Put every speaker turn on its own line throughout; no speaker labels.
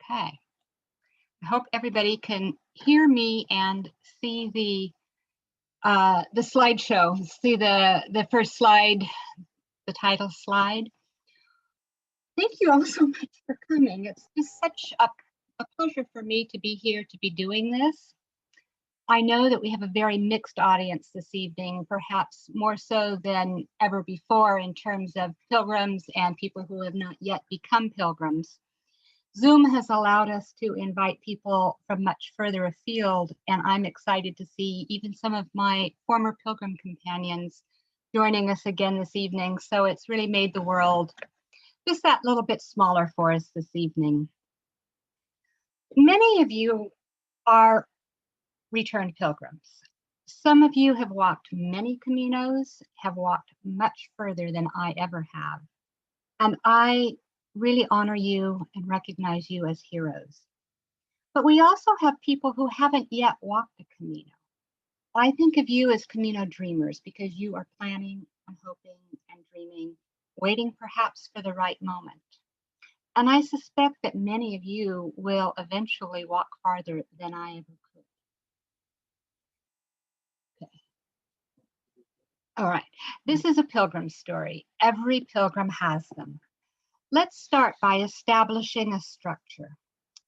Okay. I hope everybody can hear me and see the slideshow. See the first slide, the title slide. Thank you all so much for coming. It's just such a pleasure for me to be here to be doing this. I know that we have a very mixed audience this evening, perhaps more so than ever before in terms of pilgrims and people who have not yet become pilgrims. Zoom has allowed us to invite people from much further afield, and I'm excited to see even some of my former pilgrim companions joining us again this evening. So it's really made the world just that little bit smaller for us this evening. Many of you are returned pilgrims. Some of you have walked many Caminos, have walked much further than I ever have. And I really honor you and recognize you as heroes. But we also have people who haven't yet walked the Camino. I think of you as Camino dreamers because you are planning and hoping and dreaming, waiting perhaps for the right moment. And I suspect that many of you will eventually walk farther than I ever could. Okay. All right, this is a pilgrim story. Every pilgrim has them. Let's start by establishing a structure.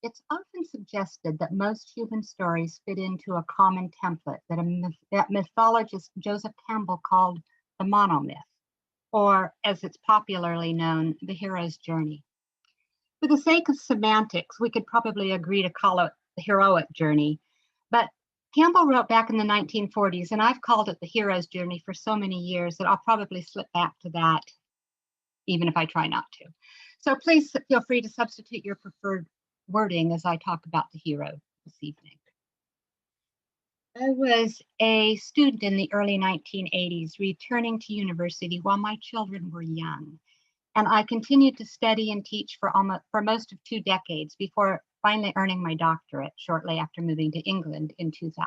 It's often suggested that most human stories fit into a common template that mythologist Joseph Campbell called the monomyth, or as it's popularly known, the hero's journey. For the sake of semantics, we could probably agree to call it the heroic journey, but Campbell wrote back in the 1940s, and I've called it the hero's journey for so many years that I'll probably slip back to that, even if I try not to. So please feel free to substitute your preferred wording as I talk about the hero this evening. I was a student in the early 1980s, returning to university while my children were young. And I continued to study and teach for most of 2 decades before finally earning my doctorate shortly after moving to England in 2000.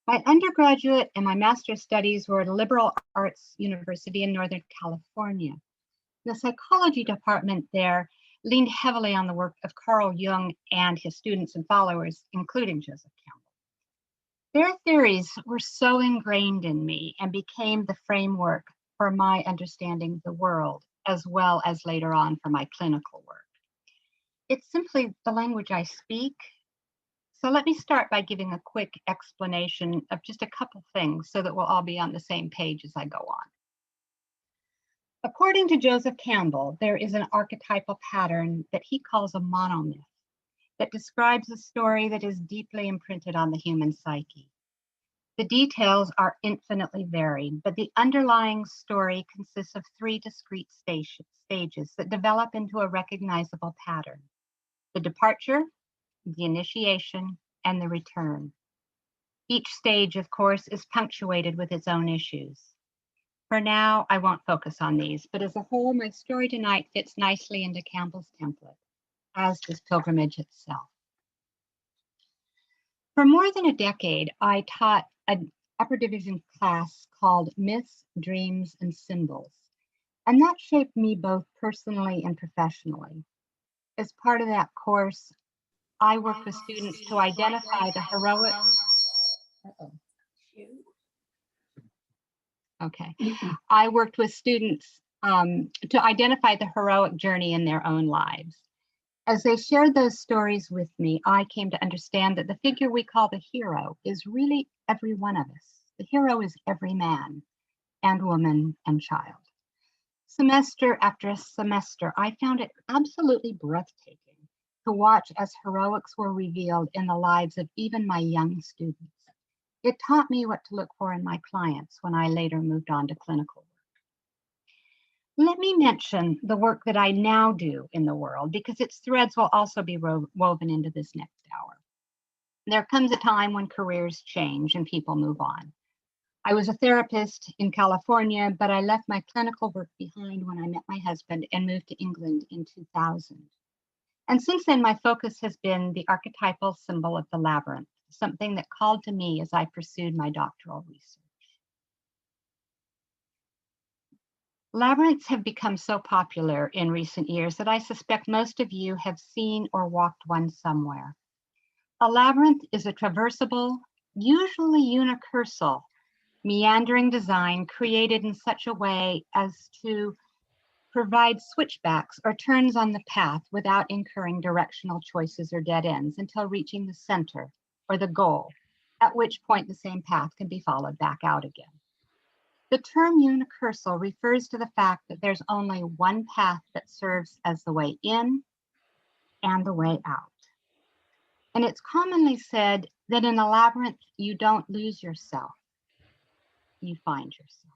My undergraduate and my master's studies were at a liberal arts university in Northern California. The psychology department there leaned heavily on the work of Carl Jung and his students and followers, including Joseph Campbell. Their theories were so ingrained in me and became the framework for my understanding of the world, as well as later on for my clinical work. It's simply the language I speak. So let me start by giving a quick explanation of just a couple things so that we'll all be on the same page as I go on. According to Joseph Campbell, there is an archetypal pattern that he calls a monomyth that describes a story that is deeply imprinted on the human psyche. The details are infinitely varied, but the underlying story consists of 3 discrete stages that develop into a recognizable pattern: the departure, the initiation, and the return. Each stage, of course, is punctuated with its own issues. For now, I won't focus on these, but as a whole, my story tonight fits nicely into Campbell's template, as does pilgrimage itself. For more than a decade, I taught an upper division class called Myths, Dreams, and Symbols, and that shaped me both personally and professionally. As part of that course, I worked with students to identify the heroic. Okay. I worked with students to identify the heroic journey in their own lives. As they shared those stories with me, I came to understand that the figure we call the hero is really every one of us. The hero is every man and woman and child. Semester after semester, I found it absolutely breathtaking to watch as heroics were revealed in the lives of even my young students. It taught me what to look for in my clients when I later moved on to clinical work. Let me mention the work that I now do in the world, because its threads will also be woven into this next hour. There comes a time when careers change and people move on. I was a therapist in California, but I left my clinical work behind when I met my husband and moved to England in 2000. And since then, my focus has been the archetypal symbol of the labyrinth, something that called to me as I pursued my doctoral research. Labyrinths have become so popular in recent years that I suspect most of you have seen or walked one somewhere. A labyrinth is a traversable, usually unicursal, meandering design created in such a way as to provide switchbacks or turns on the path without incurring directional choices or dead ends until reaching the center or the goal, at which point the same path can be followed back out again. The term unicursal refers to the fact that there's only one path that serves as the way in and the way out. And it's commonly said that in a labyrinth, you don't lose yourself, you find yourself.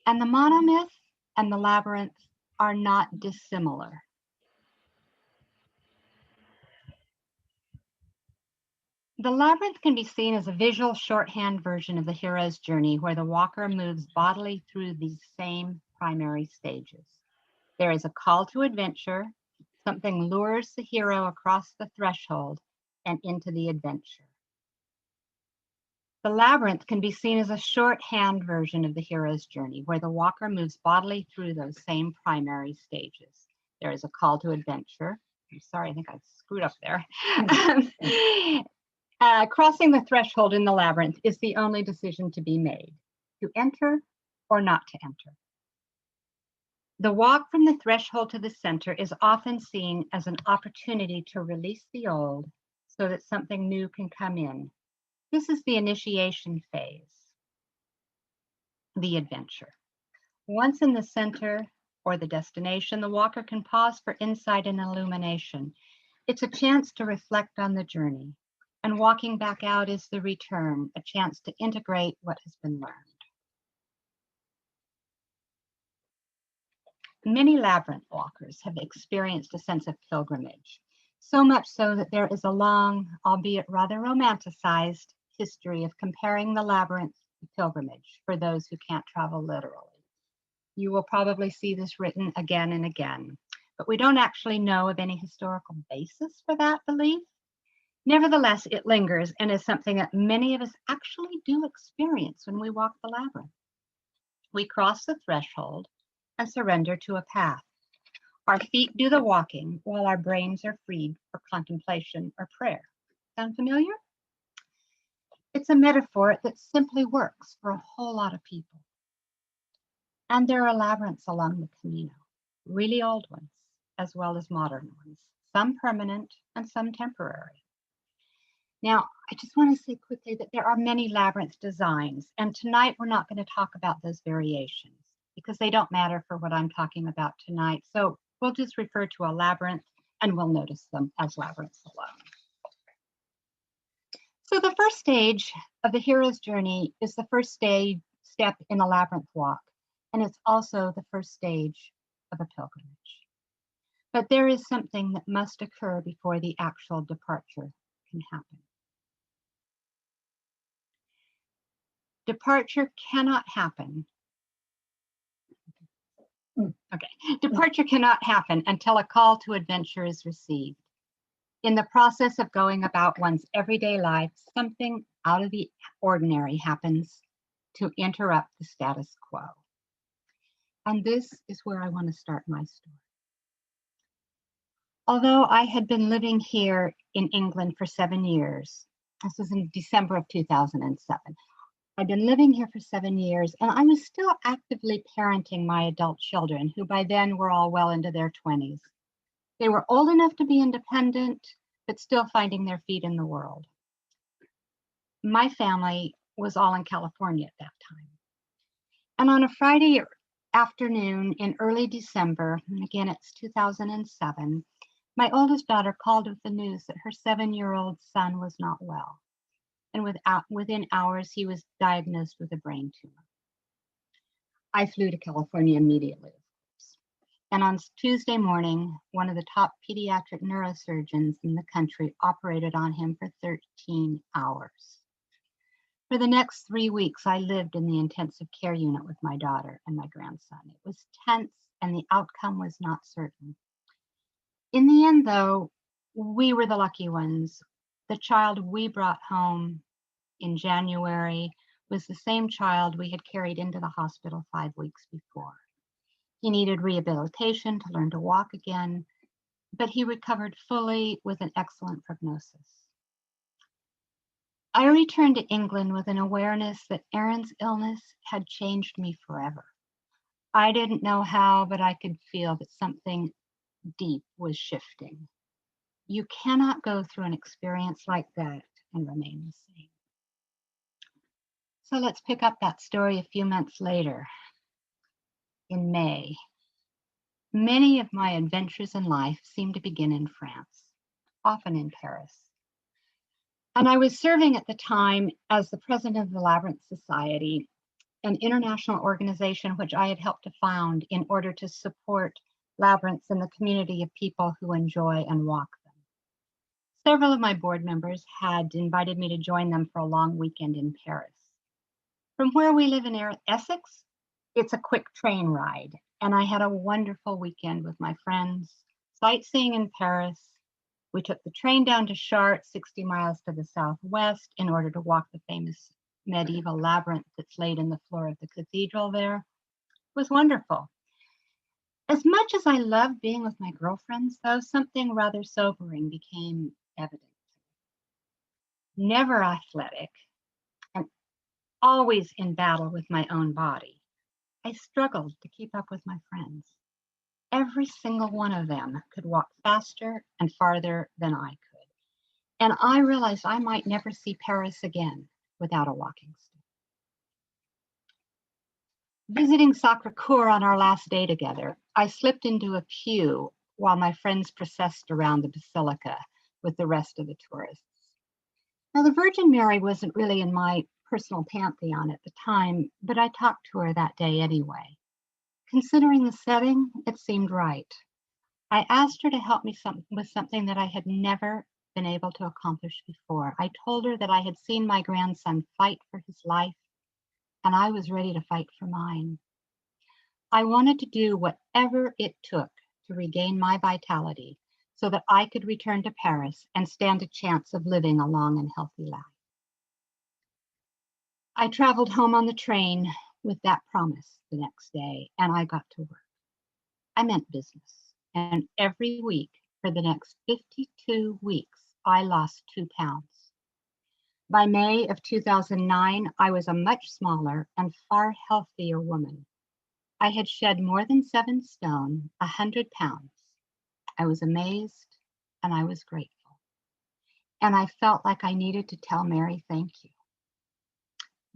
And the monomyth and the labyrinth are not dissimilar. The labyrinth can be seen as a visual shorthand version of the hero's journey, where the walker moves bodily through these same primary stages. There is a call to adventure, something lures the hero across the threshold and into the adventure. The labyrinth can be seen as a shorthand version of the hero's journey, where the walker moves bodily through those same primary stages. There is a call to adventure. I'm sorry, I think I screwed up there. Crossing the threshold in the labyrinth is the only decision to be made, to enter or not to enter. The walk from the threshold to the center is often seen as an opportunity to release the old so that something new can come in. This is the initiation phase, the adventure. Once in the center or the destination, the walker can pause for insight and illumination. It's a chance to reflect on the journey, and walking back out is the return, a chance to integrate what has been learned. Many labyrinth walkers have experienced a sense of pilgrimage, so much so that there is a long, albeit rather romanticized, history of comparing the labyrinth to pilgrimage for those who can't travel literally. You will probably see this written again and again, but we don't actually know of any historical basis for that belief. Nevertheless, it lingers and is something that many of us actually do experience when we walk the labyrinth. We cross the threshold and surrender to a path. Our feet do the walking while our brains are freed for contemplation or prayer. Sound familiar? It's a metaphor that simply works for a whole lot of people. And there are labyrinths along the Camino, really old ones, as well as modern ones, some permanent and some temporary. Now, I just want to say quickly that there are many labyrinth designs, and tonight we're not going to talk about those variations because they don't matter for what I'm talking about tonight. So we'll just refer to a labyrinth and we'll notice them as labyrinths alone. So the first stage of the hero's journey is the first step in a labyrinth walk, and it's also the first stage of a pilgrimage. But there is something that must occur before the actual departure can happen. Departure cannot happen. Departure cannot happen until a call to adventure is received. In the process of going about one's everyday life, something out of the ordinary happens to interrupt the status quo. And this is where I want to start my story. Although I had been living here in England for 7 years, this was in December of 2007. I'd been living here for 7 years, and I was still actively parenting my adult children, who by then were all well into their 20s. They were old enough to be independent, but still finding their feet in the world. My family was all in California at that time. And on a Friday afternoon in early December, and again it's 2007, my oldest daughter called with the news that her 7-year-old son was not well. And within hours, he was diagnosed with a brain tumor. I flew to California immediately, of course. And on Tuesday morning, one of the top pediatric neurosurgeons in the country operated on him for 13 hours. For the next 3 weeks, I lived in the intensive care unit with my daughter and my grandson. It was tense, and the outcome was not certain. In the end, though, we were the lucky ones. The child we brought home in January was the same child we had carried into the hospital 5 weeks before. He needed rehabilitation to learn to walk again, but he recovered fully with an excellent prognosis. I returned to England with an awareness that Aaron's illness had changed me forever. I didn't know how, but I could feel that something deep was shifting. You cannot go through an experience like that and remain the same. So let's pick up that story a few months later, in May. Many of my adventures in life seemed to begin in France, often in Paris. And I was serving at the time as the president of the Labyrinth Society, an international organization which I had helped to found in order to support labyrinths in the community of people who enjoy and walk them. Several of my board members had invited me to join them for a long weekend in Paris. From where we live in Essex, it's a quick train ride, and I had a wonderful weekend with my friends, sightseeing in Paris. We took the train down to Chartres, 60 miles to the southwest, in order to walk the famous medieval labyrinth that's laid in the floor of the cathedral there. It was wonderful. As much as I loved being with my girlfriends, though, something rather sobering became evident. Never athletic, and always in battle with my own body, I struggled to keep up with my friends. Every single one of them could walk faster and farther than I could. And I realized I might never see Paris again without a walking stick. Visiting Sacré-Cœur on our last day together, I slipped into a pew while my friends processed around the basilica with the rest of the tourists. Now, the Virgin Mary wasn't really in my personal pantheon at the time, but I talked to her that day anyway. Considering the setting, it seemed right. I asked her to help me with something that I had never been able to accomplish before. I told her that I had seen my grandson fight for his life, and I was ready to fight for mine. I wanted to do whatever it took to regain my vitality so that I could return to Paris and stand a chance of living a long and healthy life. I traveled home on the train with that promise the next day, and I got to work. I meant business, and every week for the next 52 weeks, I lost 2 pounds. By May of 2009, I was a much smaller and far healthier woman. I had shed more than 7 stone, 100 pounds. I was amazed and I was grateful. And I felt like I needed to tell Mary thank you.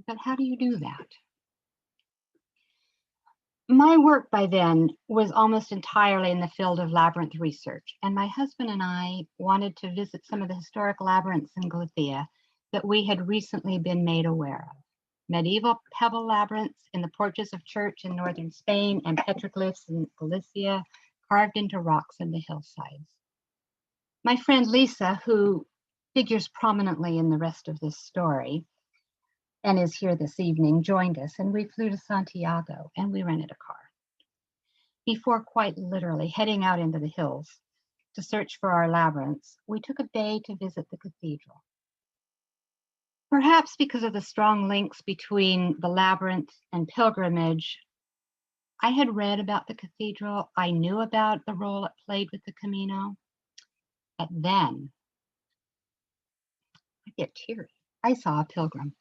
But how do you do that? My work by then was almost entirely in the field of labyrinth research, and my husband and I wanted to visit some of the historic labyrinths in Galicia that we had recently been made aware of. Medieval pebble labyrinths in the porches of church in northern Spain and petroglyphs in Galicia carved into rocks in the hillsides. My friend Lisa, who figures prominently in the rest of this story and is here this evening, joined us, and we flew to Santiago and we rented a car. Before quite literally heading out into the hills to search for our labyrinths, we took a day to visit the cathedral. Perhaps because of the strong links between the labyrinth and pilgrimage, I had read about the cathedral. I knew about the role it played with the Camino. But then, I get teary. I saw a pilgrim.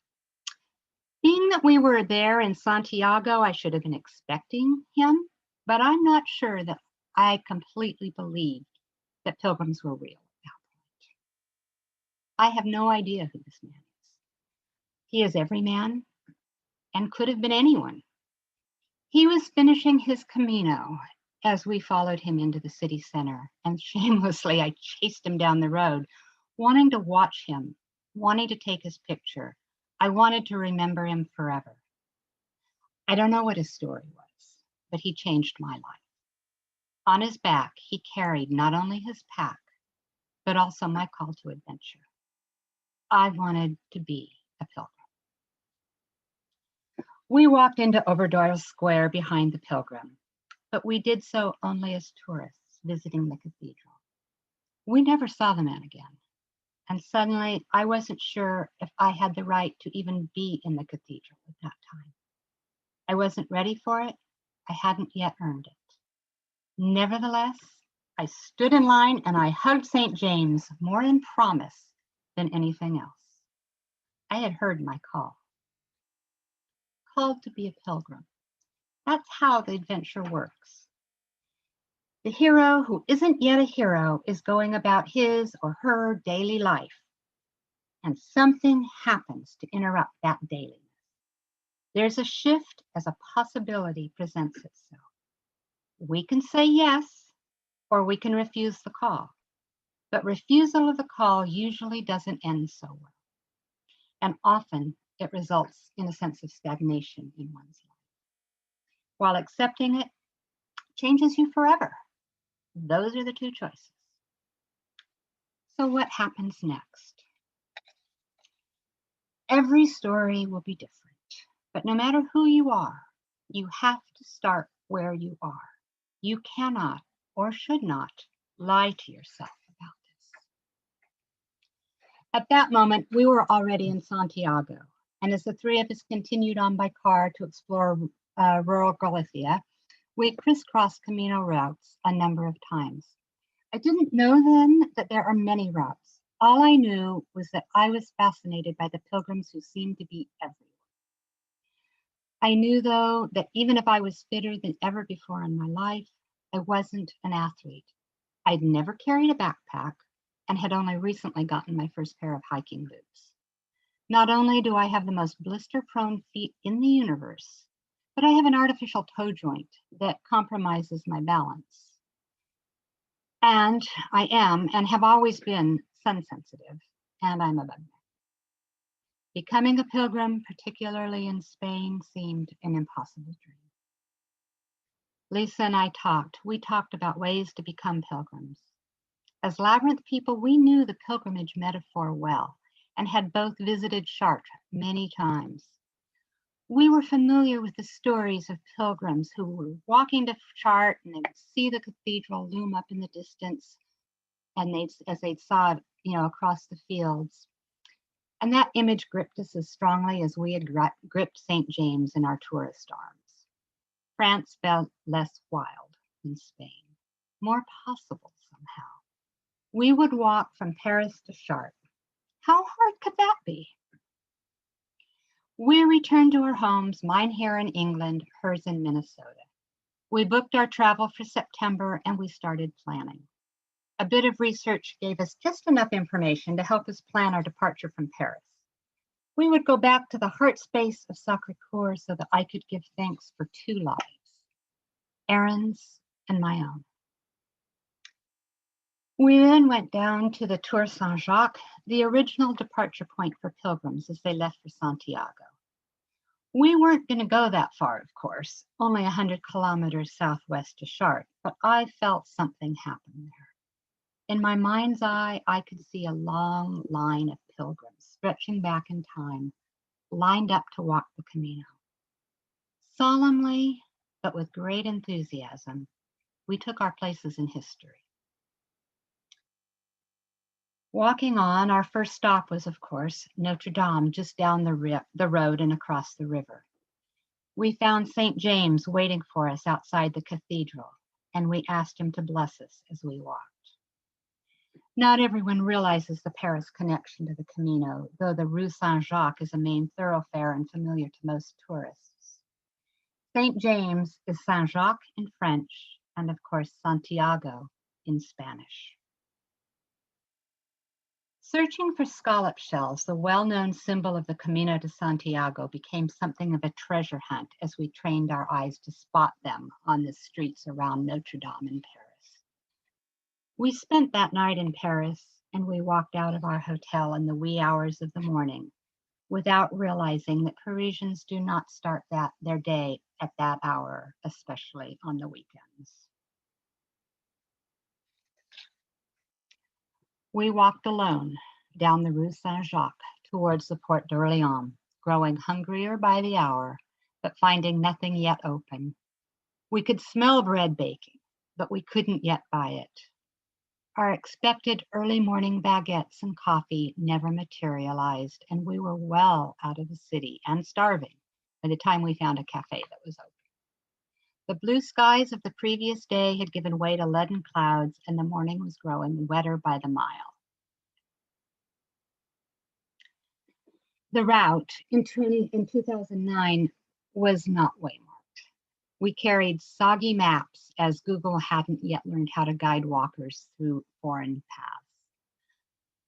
Being that we were there in Santiago, I should have been expecting him, but I'm not sure that I completely believed that pilgrims were real at that point. I have no idea who this man is. He is every man and could have been anyone. He was finishing his Camino as we followed him into the city center, and shamelessly I chased him down the road, wanting to watch him, wanting to take his picture. I wanted to remember him forever. I don't know what his story was, but he changed my life. On his back, he carried not only his pack, but also my call to adventure. I wanted to be a pilgrim. We walked into Oberdoyle Square behind the pilgrim, but we did so only as tourists visiting the cathedral. We never saw the man again, And suddenly I wasn't sure if I had the right to even be in the cathedral at that time. I wasn't ready for it. I hadn't yet earned it. Nevertheless, I stood in line and I hugged St. James more in promise than anything else. I had heard my call. Called to be a pilgrim. That's how the adventure works. The hero who isn't yet a hero is going about his or her daily life, and something happens to interrupt that dailiness. There's a shift as a possibility presents itself. We can say yes, or we can refuse the call. But refusal of the call usually doesn't end so well. And often it results in a sense of stagnation in one's life. While accepting it changes you forever. Those are the two choices. So what happens next? Every story will be different, but no matter who you are, you have to start where you are. You cannot or should not lie to yourself about this. At that moment, we were already in Santiago, and as the three of us continued on by car to explore rural Galicia, we crisscrossed Camino routes a number of times. I didn't know then that there are many routes. All I knew was that I was fascinated by the pilgrims who seemed to be everywhere. I knew, though, that even if I was fitter than ever before in my life, I wasn't an athlete. I'd never carried a backpack and had only recently gotten my first pair of hiking boots. Not only do I have the most blister-prone feet in the universe, but I have an artificial toe joint that compromises my balance. And I am and have always been sun sensitive, and I'm a bugman. Becoming a pilgrim, particularly in Spain, seemed an impossible dream. Lisa and I talked. We talked about ways to become pilgrims. As Labyrinth people, we knew the pilgrimage metaphor well and had both visited Chartres many times. We were familiar with the stories of pilgrims who were walking to Chartres and they would see the cathedral loom up in the distance, and as they saw it, across the fields. And that image gripped us as strongly as we had gripped St. James in our tourist arms. France felt less wild than Spain, more possible somehow. We would walk from Paris to Chartres. How hard could that be? We returned to our homes, mine here in England, hers in Minnesota. We booked our travel for September and we started planning. A bit of research gave us just enough information to help us plan our departure from Paris. We would go back to the heart space of Sacré-Cœur so that I could give thanks for two lives, Erin's and my own. We then went down to the Tour Saint-Jacques, the original departure point for pilgrims as they left for Santiago. We weren't going to go that far, of course, only 100 kilometers southwest to Chartres, but I felt something happen there. In my mind's eye, I could see a long line of pilgrims stretching back in time, lined up to walk the Camino. Solemnly, but with great enthusiasm, we took our places in history. Walking on, our first stop was, of course, Notre Dame, just down the road and across the river. We found St. James waiting for us outside the cathedral, and we asked him to bless us as we walked. Not everyone realizes the Paris connection to the Camino, though the Rue Saint-Jacques is a main thoroughfare and familiar to most tourists. St. James is Saint-Jacques in French, and of course, Santiago in Spanish. Searching for scallop shells, the well-known symbol of the Camino de Santiago, became something of a treasure hunt as we trained our eyes to spot them on the streets around Notre Dame in Paris. We spent that night in Paris, and we walked out of our hotel in the wee hours of the morning without realizing that Parisians do not start their day at that hour, especially on the weekends. We walked alone down the Rue Saint-Jacques towards the Porte d'Orléans, growing hungrier by the hour, but finding nothing yet open. We could smell bread baking, but we couldn't yet buy it. Our expected early morning baguettes and coffee never materialized, and we were well out of the city and starving by the time we found a cafe that was open. The blue skies of the previous day had given way to leaden clouds, and the morning was growing wetter by the mile. The route in 2009 was not waymarked. We carried soggy maps as Google hadn't yet learned how to guide walkers through foreign paths.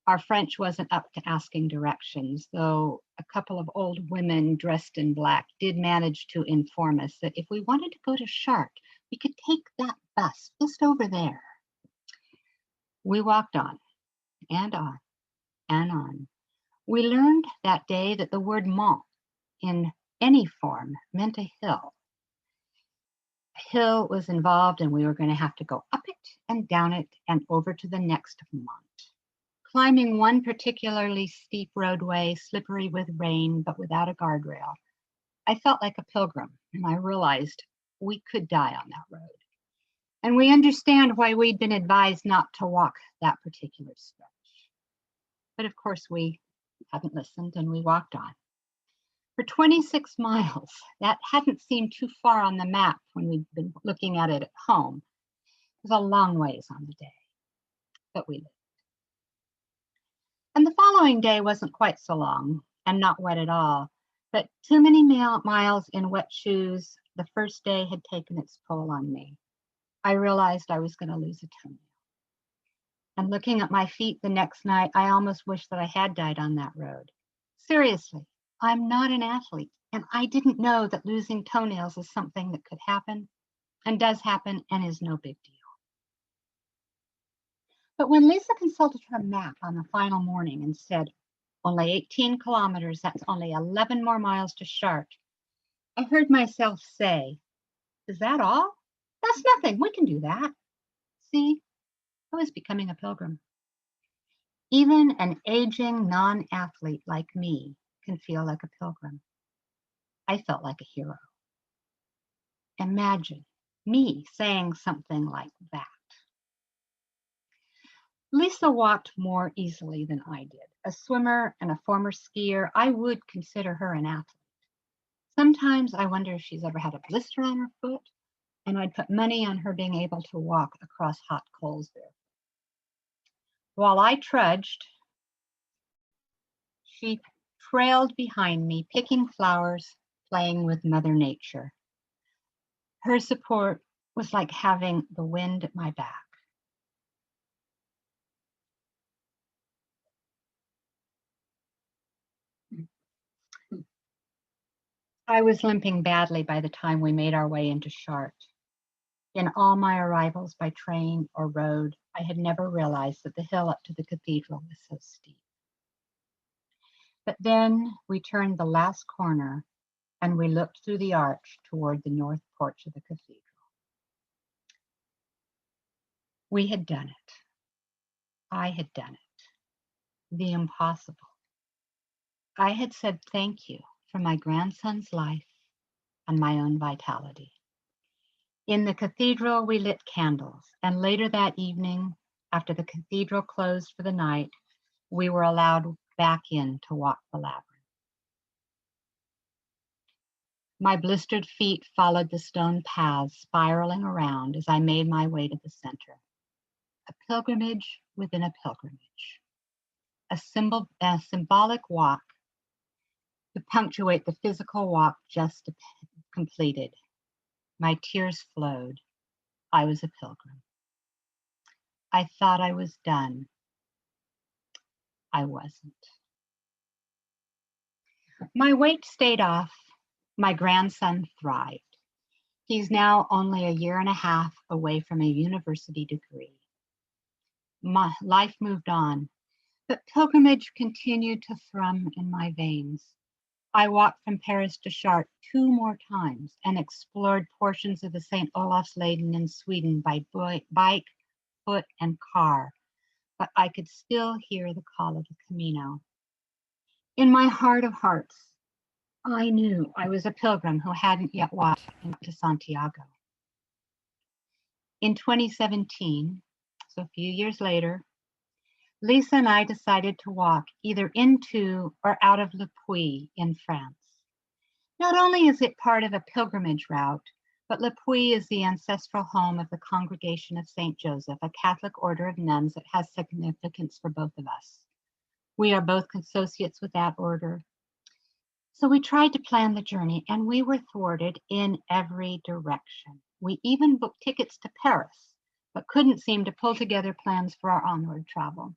Our French wasn't up to asking directions, though a couple of old women dressed in black did manage to inform us that if we wanted to go to Chartres, we could take that bus just over there. We walked on and on and on. We learned that day that the word mont in any form meant a hill. A hill was involved, and we were going to have to go up it and down it and over to the next mont. Climbing one particularly steep roadway, slippery with rain, but without a guardrail, I felt like a pilgrim, and I realized we could die on that road. And we understand why we'd been advised not to walk that particular stretch. But of course, we hadn't listened, and we walked on. For 26 miles, that hadn't seemed too far on the map when we'd been looking at it at home. It was a long ways on the day, but we lived. And the following day wasn't quite so long and not wet at all, but too many miles in wet shoes. The first day had taken its toll on me. I realized I was going to lose a toenail. And looking at my feet the next night, I almost wished that I had died on that road. Seriously, I'm not an athlete, and I didn't know that losing toenails is something that could happen and does happen and is no big deal. But when Lisa consulted her map on the final morning and said, only 18 kilometers, that's only 11 more miles to Chartres, I heard myself say, is that all? That's nothing, we can do that. See, I was becoming a pilgrim. Even an aging non-athlete like me can feel like a pilgrim. I felt like a hero. Imagine me saying something like that. Lisa walked more easily than I did. A swimmer and a former skier, I would consider her an athlete. Sometimes I wonder if she's ever had a blister on her foot, and I'd put money on her being able to walk across hot coals there. While I trudged, she trailed behind me, picking flowers, playing with Mother Nature. Her support was like having the wind at my back. I was limping badly by the time we made our way into Chartres. In all my arrivals by train or road, I had never realized that the hill up to the cathedral was so steep. But then we turned the last corner and we looked through the arch toward the north porch of the cathedral. We had done it. I had done it. The impossible. I had said thank you for my grandson's life and my own vitality. In the cathedral, we lit candles, and later that evening, after the cathedral closed for the night, we were allowed back in to walk the labyrinth. My blistered feet followed the stone paths, spiraling around as I made my way to the center. A pilgrimage within a pilgrimage. A symbolic walk to punctuate the physical walk just completed. My tears flowed. I was a pilgrim. I thought I was done. I wasn't. My weight stayed off. My grandson thrived. He's now only a year and a half away from a university degree. My life moved on, but pilgrimage continued to thrum in my veins. I walked from Paris to Chartres 2 more times and explored portions of the St. Olaf's Leden in Sweden by bike, foot, and car, but I could still hear the call of the Camino. In my heart of hearts, I knew I was a pilgrim who hadn't yet walked into Santiago. In 2017, So a few years later, Lisa and I decided to walk either into or out of Le Puy in France. Not only is it part of a pilgrimage route, but Le Puy is the ancestral home of the Congregation of St. Joseph, a Catholic order of nuns that has significance for both of us. We are both associates with that order. So we tried to plan the journey, and we were thwarted in every direction. We even booked tickets to Paris, but couldn't seem to pull together plans for our onward travel,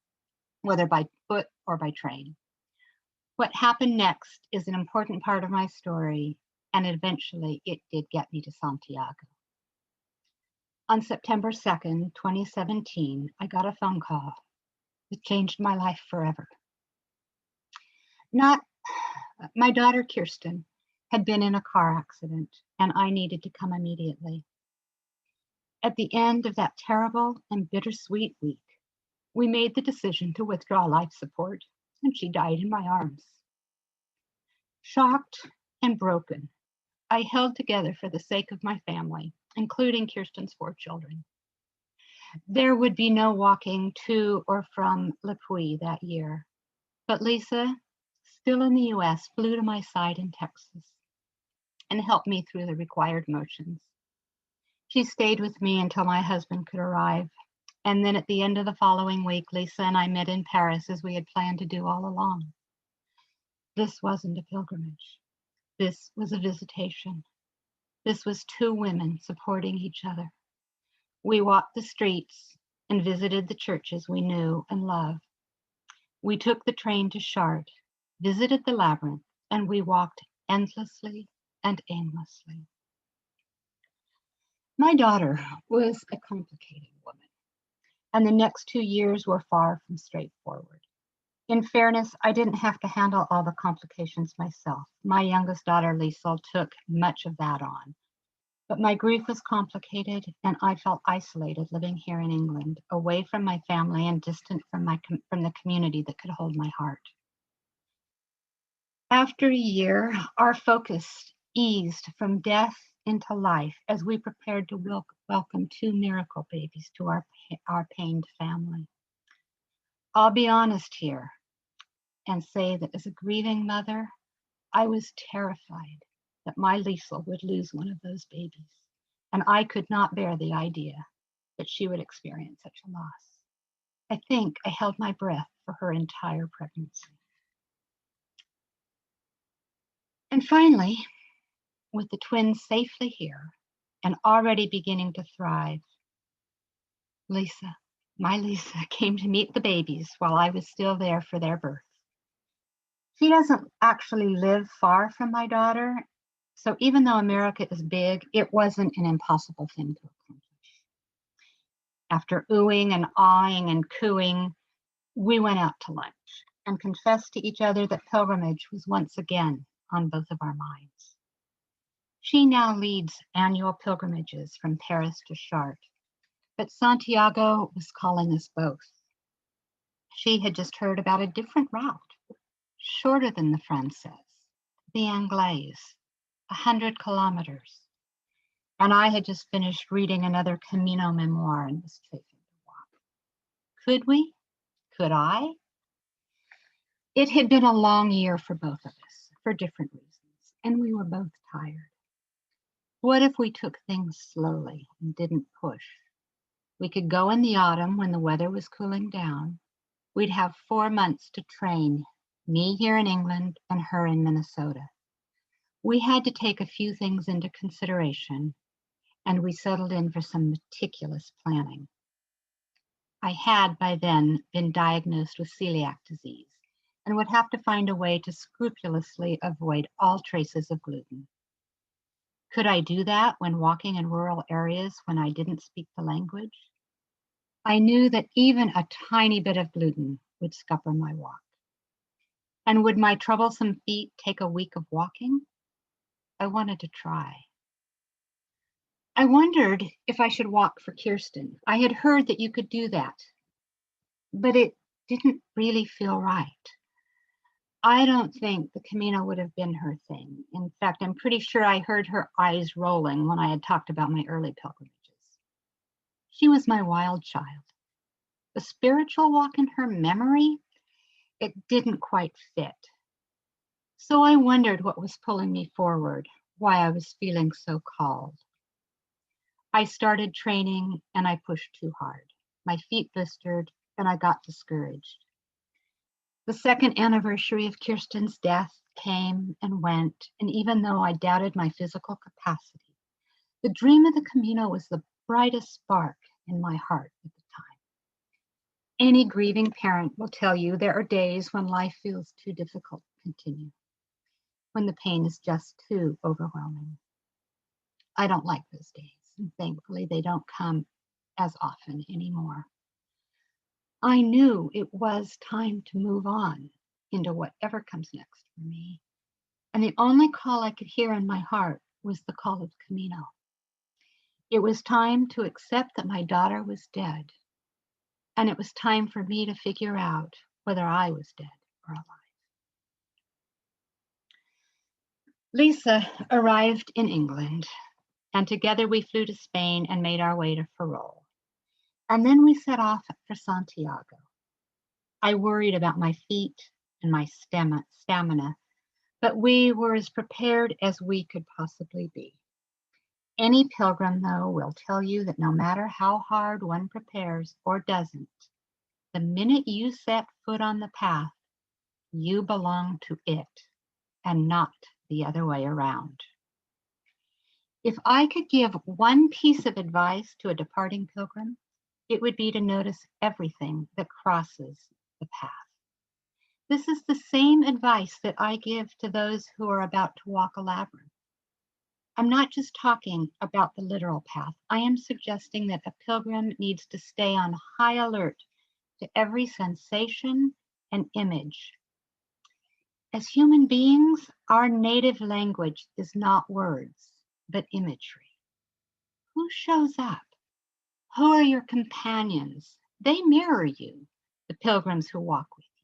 whether by foot or by train. What happened next is an important part of my story, and eventually it did get me to Santiago. On September 2nd, 2017, I got a phone call that changed my life forever. My daughter Kirsten had been in a car accident, and I needed to come immediately. At the end of that terrible and bittersweet week, we made the decision to withdraw life support, and she died in my arms. Shocked and broken, I held together for the sake of my family, including Kirsten's 4 children. There would be no walking to or from Le Puy that year, but Lisa, still in the US, flew to my side in Texas and helped me through the required motions. She stayed with me until my husband could arrive, and then at the end of the following week, Lisa and I met in Paris as we had planned to do all along. This wasn't a pilgrimage. This was a visitation. This was 2 women supporting each other. We walked the streets and visited the churches we knew and loved. We took the train to Chartres, visited the labyrinth, and we walked endlessly and aimlessly. My daughter was a complicated woman, and the next 2 years were far from straightforward. In fairness, I didn't have to handle all the complications myself. My youngest daughter, Lisa, took much of that on. But my grief was complicated, and I felt isolated living here in England, away from my family and distant from the community that could hold my heart. After a year, our focus eased from death into life as we prepared to welcome 2 miracle babies to our pained family. I'll be honest here and say that as a grieving mother, I was terrified that my Liesl would lose one of those babies, and I could not bear the idea that she would experience such a loss. I think I held my breath for her entire pregnancy. And finally, with the twins safely here and already beginning to thrive, Lisa, my Lisa, came to meet the babies while I was still there for their birth. She doesn't actually live far from my daughter, so even though America is big, it wasn't an impossible thing to accomplish. After oohing and aahing and cooing, we went out to lunch and confessed to each other that pilgrimage was once again on both of our minds. She now leads annual pilgrimages from Paris to Chartres, but Santiago was calling us both. She had just heard about a different route, shorter than the Française, the Anglaise, 100 kilometers. And I had just finished reading another Camino memoir and was chafing to walk. Could we? Could I? It had been a long year for both of us, for different reasons, and we were both tired. What if we took things slowly and didn't push? We could go in the autumn when the weather was cooling down. We'd have 4 months to train, me here in England and her in Minnesota. We had to take a few things into consideration, and we settled in for some meticulous planning. I had by then been diagnosed with celiac disease and would have to find a way to scrupulously avoid all traces of gluten. Could I do that when walking in rural areas when I didn't speak the language? I knew that even a tiny bit of gluten would scupper my walk. And would my troublesome feet take a week of walking? I wanted to try. I wondered if I should walk for Kirsten. I had heard that you could do that, but it didn't really feel right. I don't think the Camino would have been her thing. In fact, I'm pretty sure I heard her eyes rolling when I had talked about my early pilgrimages. She was my wild child, The spiritual walk in her memory, it didn't quite fit. So I wondered what was pulling me forward, why I was feeling so called. I started training and I pushed too hard. My feet blistered and I got discouraged. The second anniversary of Kirsten's death came and went, and even though I doubted my physical capacity, the dream of the Camino was the brightest spark in my heart at the time. Any grieving parent will tell you there are days when life feels too difficult to continue, when the pain is just too overwhelming. I don't like those days, and thankfully they don't come as often anymore. I knew it was time to move on into whatever comes next for me. And the only call I could hear in my heart was the call of Camino. It was time to accept that my daughter was dead. And it was time for me to figure out whether I was dead or alive. Lisa arrived in England, and together we flew to Spain and made our way to Ferrol. And then we set off for Santiago. I worried about my feet and my stamina, but we were as prepared as we could possibly be. Any pilgrim, though, will tell you that no matter how hard one prepares or doesn't, the minute you set foot on the path, you belong to it and not the other way around. If I could give one piece of advice to a departing pilgrim, it would be to notice everything that crosses the path. This is the same advice that I give to those who are about to walk a labyrinth. I'm not just talking about the literal path. I am suggesting that a pilgrim needs to stay on high alert to every sensation and image. As human beings, our native language is not words, but imagery. Who shows up? Who are your companions? They mirror you, the pilgrims who walk with you.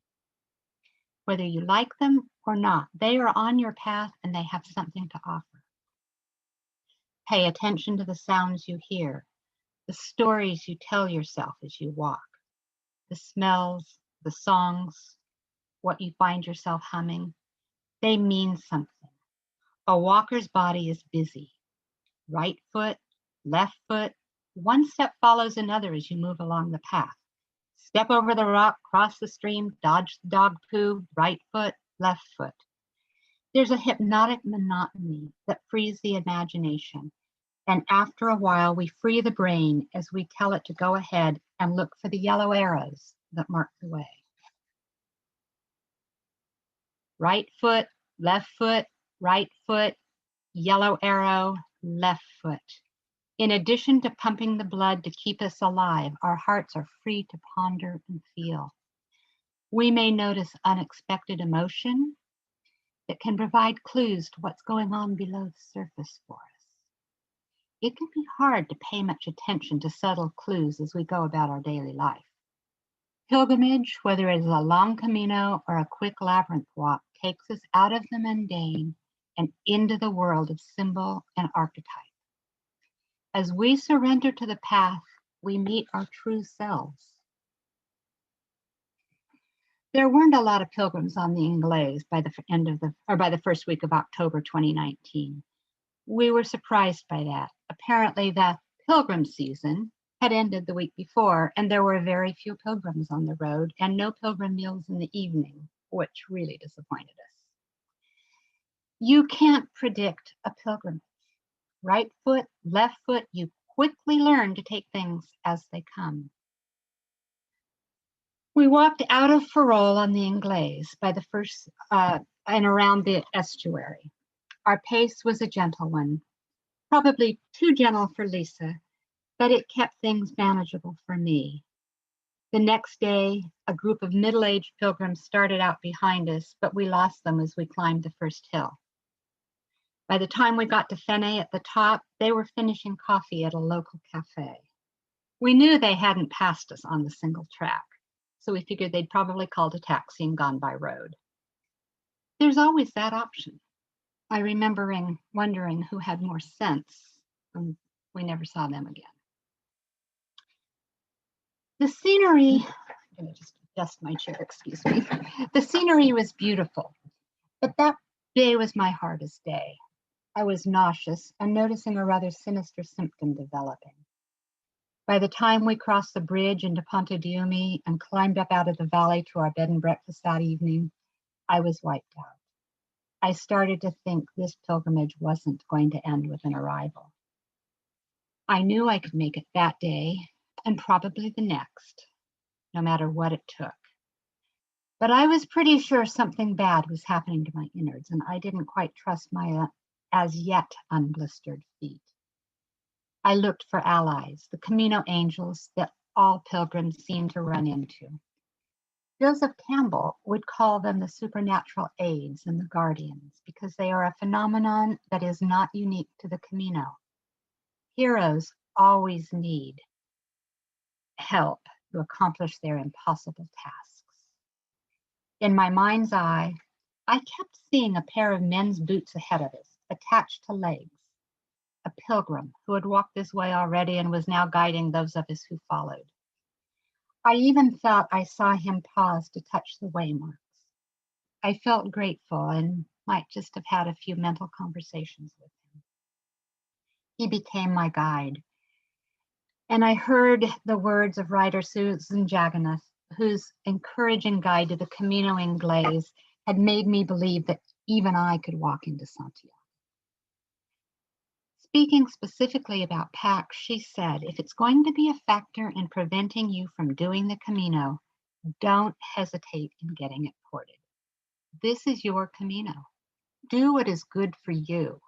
Whether you like them or not, they are on your path and they have something to offer. Pay attention to the sounds you hear, the stories you tell yourself as you walk, the smells, the songs, what you find yourself humming. They mean something. A walker's body is busy. Right foot, left foot, one step follows another as you move along the path. Step over the rock, cross the stream, dodge the dog poo, right foot, left foot. There's a hypnotic monotony that frees the imagination. And after a while, we free the brain as we tell it to go ahead and look for the yellow arrows that mark the way. Right foot, left foot, right foot, yellow arrow, left foot. In addition to pumping the blood to keep us alive, our hearts are free to ponder and feel. We may notice unexpected emotion that can provide clues to what's going on below the surface for us. It can be hard to pay much attention to subtle clues as we go about our daily life. Pilgrimage, whether it is a long Camino or a quick labyrinth walk, takes us out of the mundane and into the world of symbol and archetype. As we surrender to the path, we meet our true selves. There weren't a lot of pilgrims on the Inglés by the first week of October 2019. We were surprised by that. Apparently, the pilgrim season had ended the week before, and there were very few pilgrims on the road and no pilgrim meals in the evening, which really disappointed us. You can't predict a pilgrimage. Right foot, left foot, you quickly learn to take things as they come. We walked out of Ferrol on the Inglés by the first and around the estuary. Our pace was a gentle one, probably too gentle for Lisa, but it kept things manageable for me. The next day, a group of middle-aged pilgrims started out behind us, but we lost them as we climbed the first hill. By the time we got to Fene at the top, they were finishing coffee at a local cafe. We knew they hadn't passed us on the single track, so we figured they'd probably called a taxi and gone by road. There's always that option. I remember wondering who had more sense, and we never saw them again. The scenery, I'm going to just adjust my chair, excuse me. The scenery was beautiful, but that day was my hardest day. I was nauseous and noticing a rather sinister symptom developing. By the time we crossed the bridge into Ponte Diumi and climbed up out of the valley to our bed and breakfast that evening, I was wiped out. I started to think this pilgrimage wasn't going to end with an arrival. I knew I could make it that day and probably the next, no matter what it took. But I was pretty sure something bad was happening to my innards, and I didn't quite trust my as yet unblistered feet. I looked for allies, the Camino angels that all pilgrims seem to run into. Joseph Campbell would call them the supernatural aides and the guardians because they are a phenomenon that is not unique to the Camino. Heroes always need help to accomplish their impossible tasks. In my mind's eye, I kept seeing a pair of men's boots ahead of us, attached to legs. A pilgrim who had walked this way already and was now guiding those of us who followed. I even thought I saw him pause to touch the waymarks. I felt grateful and might just have had a few mental conversations with him. He became my guide. And I heard the words of writer Susan Jagannath, whose encouraging guide to the Camino Inglés had made me believe that even I could walk into Santiago. Speaking specifically about packs, she said, if it's going to be a factor in preventing you from doing the Camino, don't hesitate in getting it ported. This is your Camino. Do what is good for you.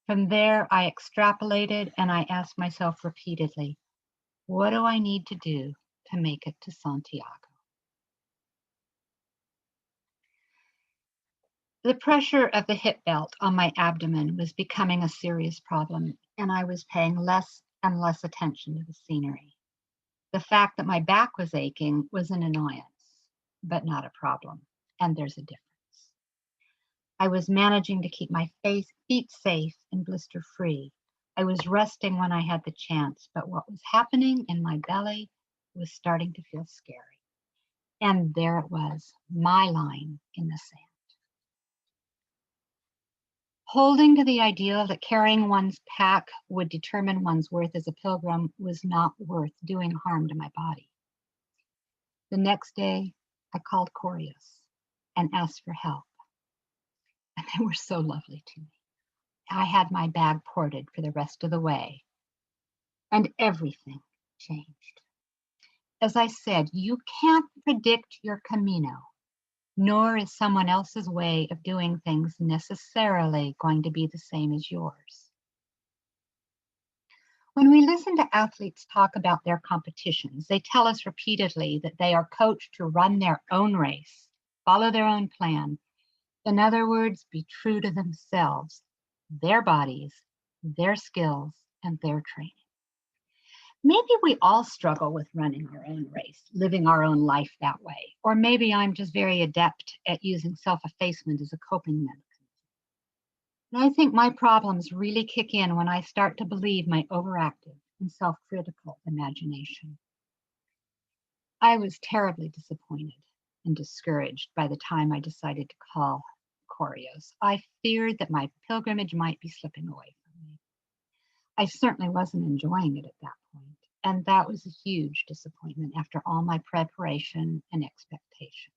From there, I extrapolated and I asked myself repeatedly, what do I need to do to make it to Santiago? The pressure of the hip belt on my abdomen was becoming a serious problem, and I was paying less and less attention to the scenery. The fact that my back was aching was an annoyance, but not a problem, and there's a difference. I was managing to keep my feet safe and blister-free. I was resting when I had the chance, but what was happening in my belly was starting to feel scary. And there it was, my line in the sand. Holding to the ideal that carrying one's pack would determine one's worth as a pilgrim was not worth doing harm to my body. The next day, I called Correos and asked for help. And they were so lovely to me. I had my bag ported for the rest of the way, and everything changed. As I said, you can't predict your Camino, nor is someone else's way of doing things necessarily going to be the same as yours. When we listen to athletes talk about their competitions, they tell us repeatedly that they are coached to run their own race, follow their own plan. In other words, be true to themselves, their bodies, their skills, and their training. Maybe we all struggle with running our own race, living our own life that way. Or maybe I'm just very adept at using self-effacement as a coping mechanism. And I think my problems really kick in when I start to believe my overactive and self-critical imagination. I was terribly disappointed and discouraged by the time I decided to call Correos. I feared that my pilgrimage might be slipping away from me. I certainly wasn't enjoying it at that point, and that was a huge disappointment after all my preparation and expectation.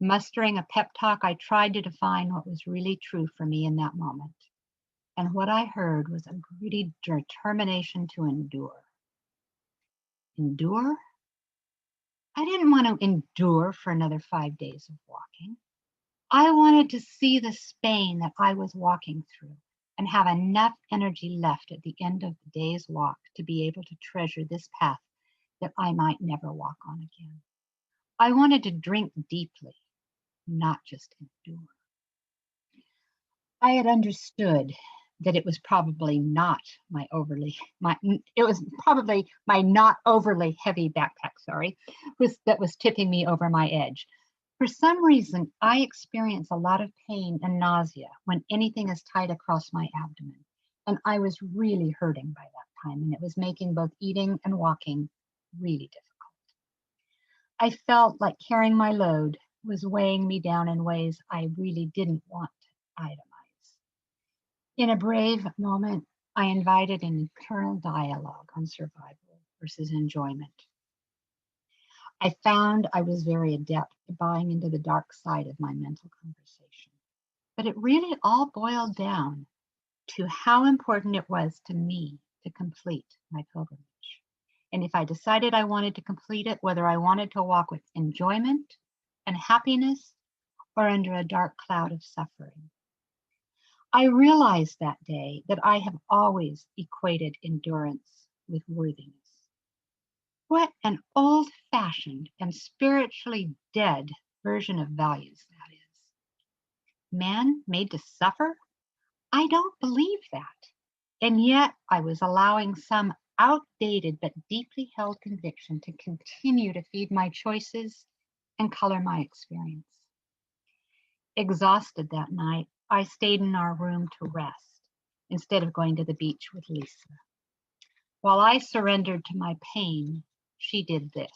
Mustering a pep talk, I tried to define what was really true for me in that moment, and what I heard was a gritty determination to endure. Endure? I didn't want to endure for another 5 days of walking. I wanted to see the Spain that I was walking through and have enough energy left at the end of the day's walk to be able to treasure this path that I might never walk on again. I wanted to drink deeply, not just endure. I had understood that it was probably not my not overly heavy backpack, that was tipping me over my edge. For some reason, I experience a lot of pain and nausea when anything is tight across my abdomen, and I was really hurting by that time, and it was making both eating and walking really difficult. I felt like carrying my load was weighing me down in ways I really didn't want to itemize. In a brave moment, I invited an internal dialogue on survival versus enjoyment. I found I was very adept at buying into the dark side of my mental conversation. But it really all boiled down to how important it was to me to complete my pilgrimage. And if I decided I wanted to complete it, whether I wanted to walk with enjoyment and happiness or under a dark cloud of suffering. I realized that day that I have always equated endurance with worthiness. What an old-fashioned and spiritually dead version of values that is. Man made to suffer? I don't believe that. And yet I was allowing some outdated but deeply held conviction to continue to feed my choices and color my experience. Exhausted that night, I stayed in our room to rest instead of going to the beach with Lisa. While I surrendered to my pain, she did this.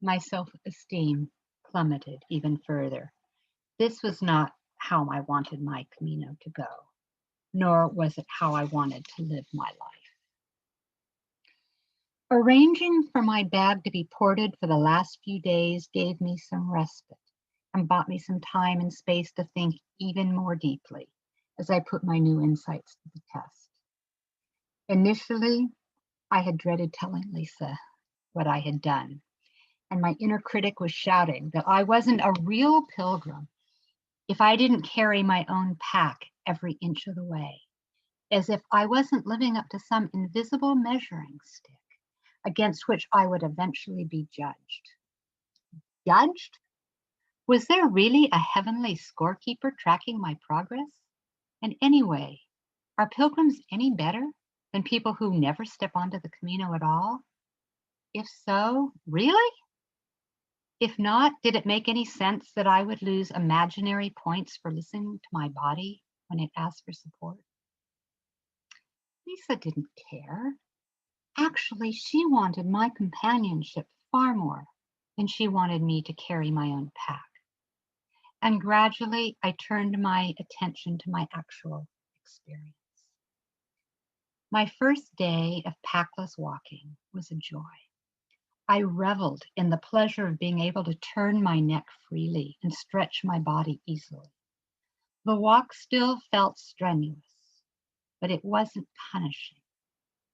My self-esteem plummeted even further. This was not how I wanted my Camino to go, nor was it how I wanted to live my life. Arranging for my bag to be ported for the last few days gave me some respite and bought me some time and space to think even more deeply as I put my new insights to the test. Initially, I had dreaded telling Lisa what I had done, and my inner critic was shouting that I wasn't a real pilgrim if I didn't carry my own pack every inch of the way, as if I wasn't living up to some invisible measuring stick against which I would eventually be judged. Judged? Was there really a heavenly scorekeeper tracking my progress? And anyway, are pilgrims any better than people who never step onto the Camino at all? If so, really? If not, did it make any sense that I would lose imaginary points for listening to my body when it asked for support? Lisa didn't care. Actually, she wanted my companionship far more than she wanted me to carry my own pack. And gradually, I turned my attention to my actual experience. My first day of packless walking was a joy. I reveled in the pleasure of being able to turn my neck freely and stretch my body easily. The walk still felt strenuous, but it wasn't punishing.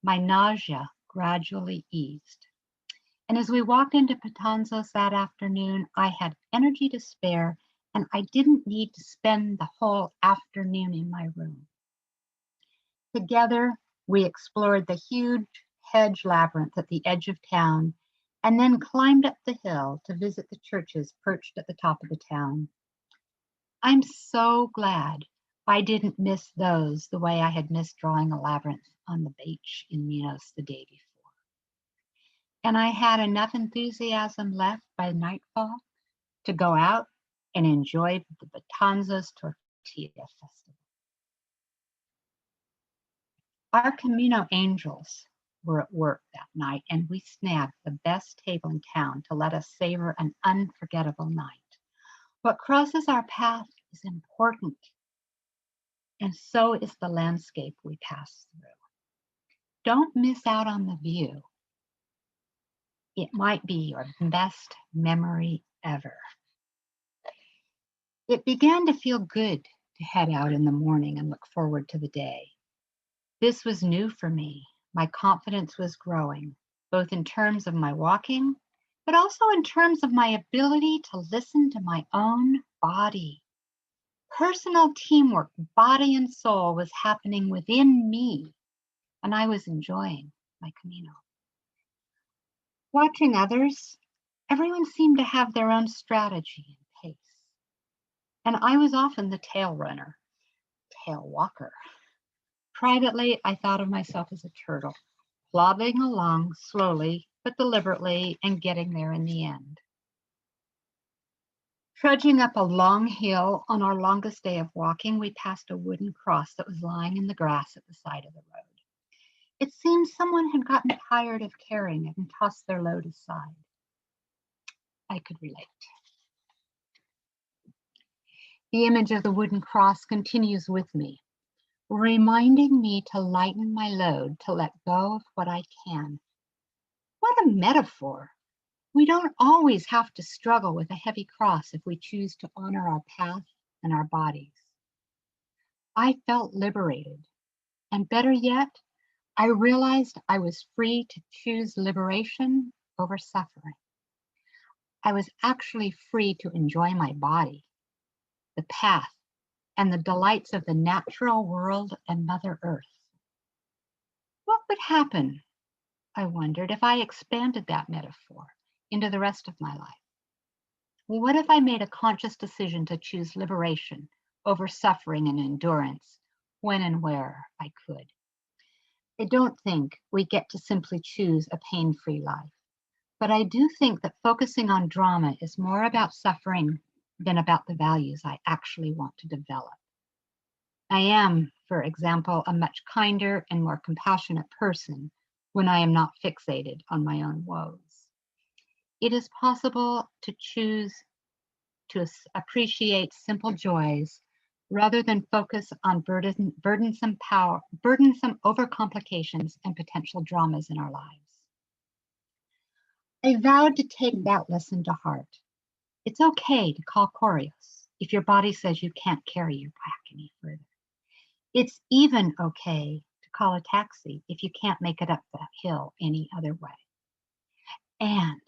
My nausea gradually eased. And as we walked into Patanzas that afternoon, I had energy to spare, and I didn't need to spend the whole afternoon in my room. Together, we explored the huge hedge labyrinth at the edge of town, and then climbed up the hill to visit the churches perched at the top of the town. I'm so glad I didn't miss those the way I had missed drawing a labyrinth on the beach in Minos the day before. And I had enough enthusiasm left by nightfall to go out and enjoy the Betanzos Tortilla Festival. Our Camino angels were at work that night, and we snagged the best table in town to let us savor an unforgettable night. What crosses our path is important, and so is the landscape we pass through. Don't miss out on the view. It might be your best memory ever. It began to feel good to head out in the morning and look forward to the day. This was new for me. My confidence was growing, both in terms of my walking, but also in terms of my ability to listen to my own body. Personal teamwork, body and soul, was happening within me, and I was enjoying my Camino. Watching others, everyone seemed to have their own strategy and pace. And I was often the tail runner, tail walker. Privately, I thought of myself as a turtle, plodding along slowly but deliberately and getting there in the end. Trudging up a long hill on our longest day of walking, we passed a wooden cross that was lying in the grass at the side of the road. It seems someone had gotten tired of carrying it and tossed their load aside. I could relate. The image of the wooden cross continues with me, reminding me to lighten my load, to let go of what I can. What a metaphor! We don't always have to struggle with a heavy cross if we choose to honor our path and our bodies. I felt liberated, and better yet, I realized I was free to choose liberation over suffering. I was actually free to enjoy my body, the path, and the delights of the natural world and Mother Earth. What would happen, I wondered, if I expanded that metaphor into the rest of my life? Well, what if I made a conscious decision to choose liberation over suffering and endurance when and where I could? I don't think we get to simply choose a pain-free life, but I do think that focusing on drama is more about suffering than about the values I actually want to develop. I am, for example, a much kinder and more compassionate person when I am not fixated on my own woes. It is possible to choose to appreciate simple joys rather than focus on burdensome overcomplications and potential dramas in our lives. I vowed to take that lesson to heart. It's okay to call Corios if your body says you can't carry your pack any further. It's even okay to call a taxi if you can't make it up that hill any other way. And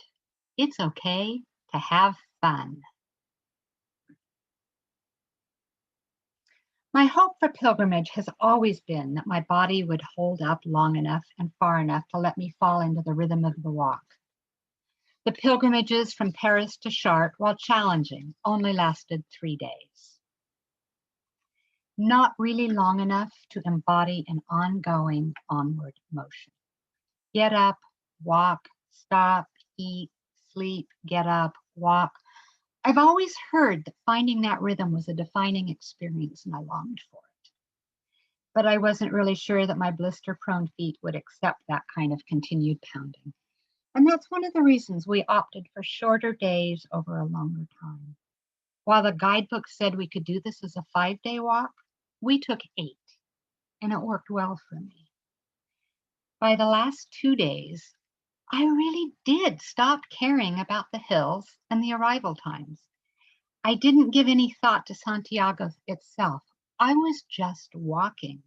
it's okay to have fun. My hope for pilgrimage has always been that my body would hold up long enough and far enough to let me fall into the rhythm of the walk. The pilgrimages from Paris to Chartres, while challenging, only lasted 3 days. Not really long enough to embody an ongoing onward motion. Get up, walk, stop, eat, sleep, get up, walk. I've always heard that finding that rhythm was a defining experience and I longed for it. But I wasn't really sure that my blister-prone feet would accept that kind of continued pounding. And that's one of the reasons we opted for shorter days over a longer time. While the guidebook said we could do this as a 5-day walk, we took 8, and it worked well for me. By the last 2 days, I really did stop caring about the hills and the arrival times. I didn't give any thought to Santiago itself. I was just walking.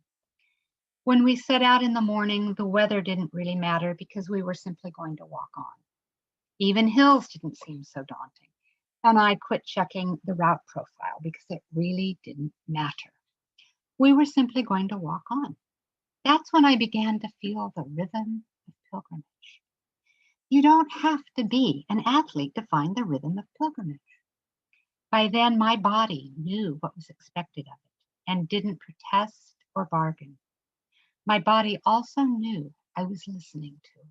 When we set out in the morning, the weather didn't really matter because we were simply going to walk on. Even hills didn't seem so daunting. And I quit checking the route profile because it really didn't matter. We were simply going to walk on. That's when I began to feel the rhythm of pilgrimage. You don't have to be an athlete to find the rhythm of pilgrimage. By then, my body knew what was expected of it and didn't protest or bargain. My body also knew I was listening to it.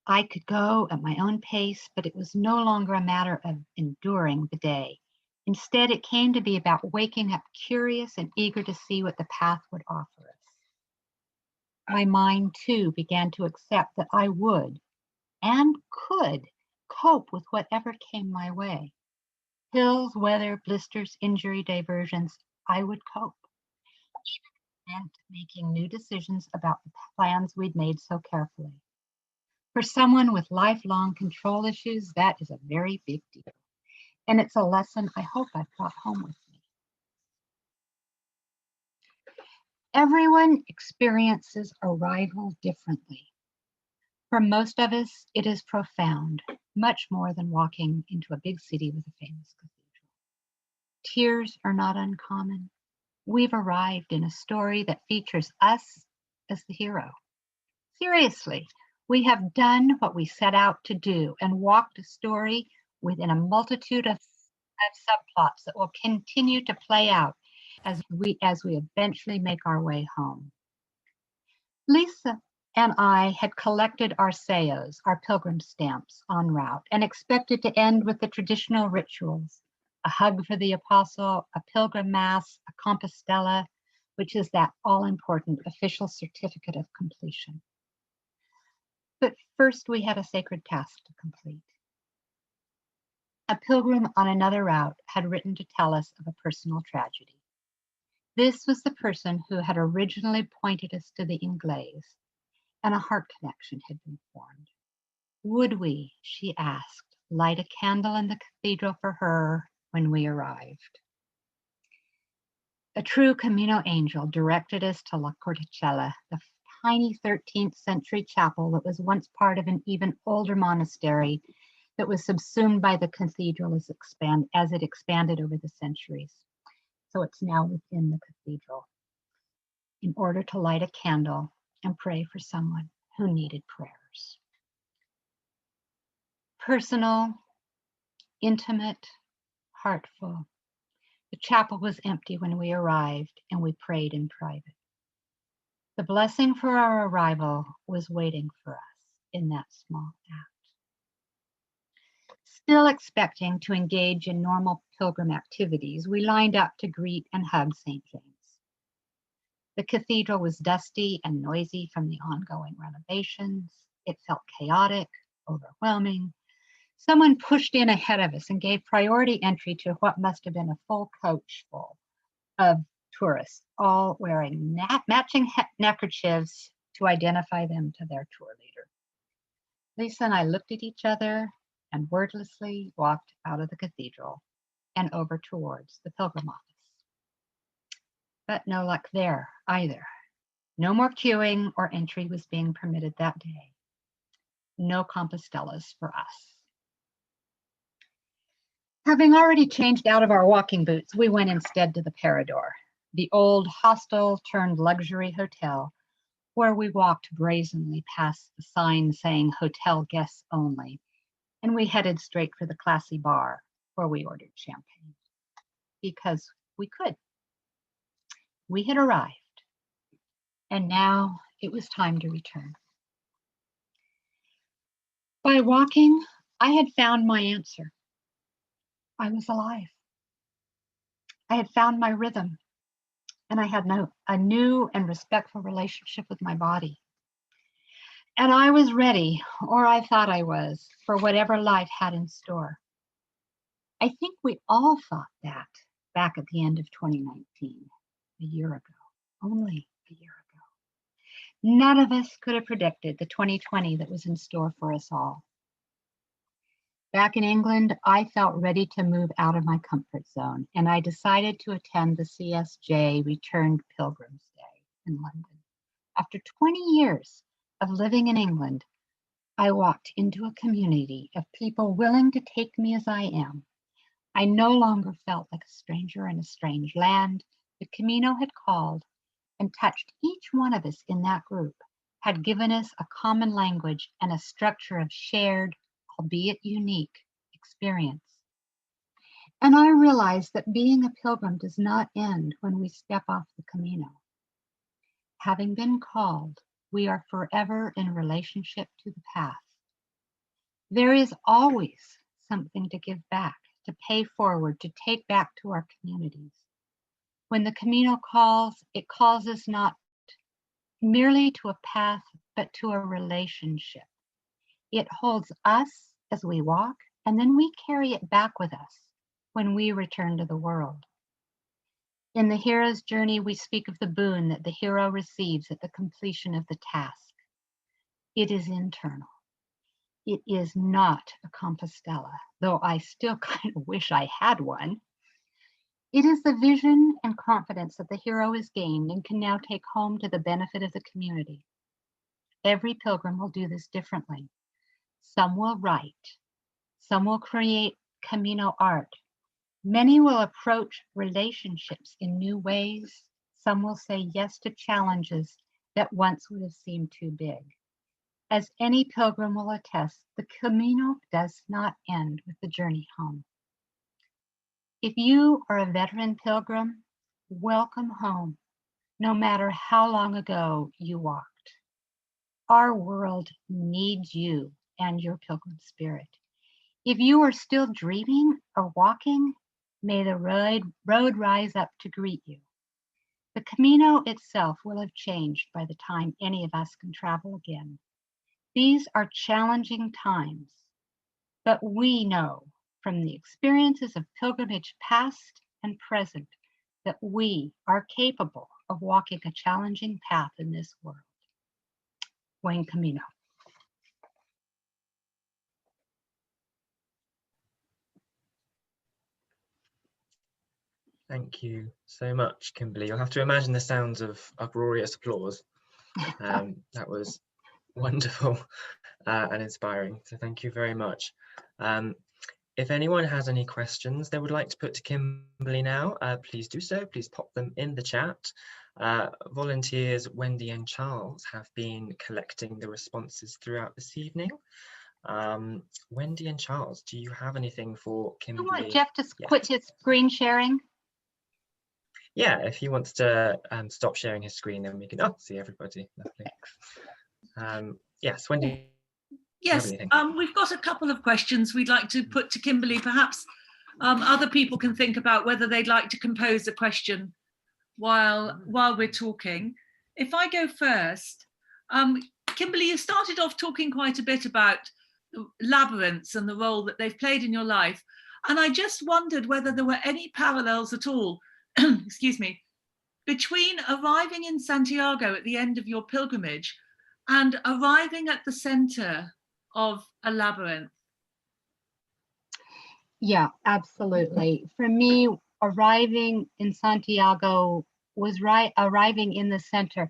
I could go at my own pace, but it was no longer a matter of enduring the day. Instead, it came to be about waking up curious and eager to see what the path would offer us. My mind, too, began to accept that I would and could cope with whatever came my way. Hills, weather, blisters, injury, diversions, I would cope. Even meant making new decisions about the plans we'd made so carefully. For someone with lifelong control issues, that is a very big deal. And it's a lesson I hope I've brought home with me. Everyone experiences arrival differently. For most of us, it is profound, much more than walking into a big city with a famous cathedral. Tears are not uncommon. We've arrived in a story that features us as the hero. Seriously, we have done what we set out to do and walked a story within a multitude of subplots that will continue to play out as we eventually make our way home. Lisa and I had collected our sayos, our pilgrim stamps, en route and expected to end with the traditional rituals: a hug for the apostle, a pilgrim mass, a Compostela, which is that all-important official certificate of completion. But first, we had a sacred task to complete. A pilgrim on another route had written to tell us of a personal tragedy. This was the person who had originally pointed us to the Inglés, and a heart connection had been formed. Would we, she asked, light a candle in the cathedral for her when we arrived? A true Camino angel directed us to La Corticella, the tiny 13th century chapel that was once part of an even older monastery that was subsumed by the cathedral as it expanded over the centuries. So it's now within the cathedral, in order to light a candle and pray for someone who needed prayers. Personal, intimate, heartful. The chapel was empty when we arrived, and we prayed in private. The blessing for our arrival was waiting for us in that small act. Still expecting to engage in normal pilgrim activities, we lined up to greet and hug St. James. The cathedral was dusty and noisy from the ongoing renovations. It felt chaotic, overwhelming. Someone pushed in ahead of us and gave priority entry to what must have been a full coach full of tourists, all wearing matching neckerchiefs to identify them to their tour leader. Lisa and I looked at each other and wordlessly walked out of the cathedral and over towards the pilgrim office. But no luck there either. No more queuing or entry was being permitted that day. No Compostellas for us. Having already changed out of our walking boots, we went instead to the Parador, the old hostel turned luxury hotel, where we walked brazenly past the sign saying hotel guests only, and we headed straight for the classy bar where we ordered champagne. Because we could. We had arrived, and now it was time to return. By walking, I had found my answer. I was alive. I had found my rhythm, and I had a new and respectful relationship with my body. And I was ready, or I thought I was, for whatever life had in store. I think we all thought that back at the end of 2019, a year ago, only a year ago. None of us could have predicted the 2020 that was in store for us all. Back in England, I felt ready to move out of my comfort zone, and I decided to attend the CSJ Returned Pilgrims Day in London. After 20 years of living in England, I walked into a community of people willing to take me as I am. I no longer felt like a stranger in a strange land. The Camino had called and touched each one of us in that group, had given us a common language and a structure of shared, albeit unique, experience. And I realized that being a pilgrim does not end when we step off the Camino. Having been called, we are forever in relationship to the path. There is always something to give back, to pay forward, to take back to our communities. When the Camino calls, it calls us not merely to a path, but to a relationship. It holds us as we walk, and then we carry it back with us when we return to the world. In the hero's journey, we speak of the boon that the hero receives at the completion of the task. It is internal. It is not a Compostela, though I still kind of wish I had one. It is the vision and confidence that the hero has gained and can now take home to the benefit of the community. Every pilgrim will do this differently. Some will write. Some will create Camino art. Many will approach relationships in new ways. Some will say yes to challenges that once would have seemed too big. As any pilgrim will attest, the Camino does not end with the journey home. If you are a veteran pilgrim, welcome home, no matter how long ago you walked. Our world needs you and your pilgrim spirit. If you are still dreaming or walking, may the road rise up to greet you. The Camino itself will have changed by the time any of us can travel again. These are challenging times, but we know from the experiences of pilgrimage past and present that we are capable of walking a challenging path in this world. Buen Camino.
Thank you so much, Kimberly. You'll have to imagine the sounds of uproarious applause. That was wonderful and inspiring. So thank you very much. If anyone has any questions they would like to put to Kimberly now, please do so. Please pop them in the chat. Volunteers Wendy and Charles have been collecting the responses throughout this evening. Wendy and Charles, do you have anything for Kimberly?
I want Jeff to quit his screen sharing.
Yeah, if he wants to stop sharing his screen, then we can see everybody. Lovely. Yes, Wendy.
Yes, we've got a couple of questions we'd like to put to Kimberly. Perhaps other people can think about whether they'd like to compose a question while we're talking. If I go first, Kimberly, you started off talking quite a bit about labyrinths and the role that they've played in your life. And I just wondered whether there were any parallels at all, excuse me, between arriving in Santiago at the end of your pilgrimage and arriving at the center of a labyrinth.
Yeah, absolutely. For me, arriving in Santiago was arriving in the center.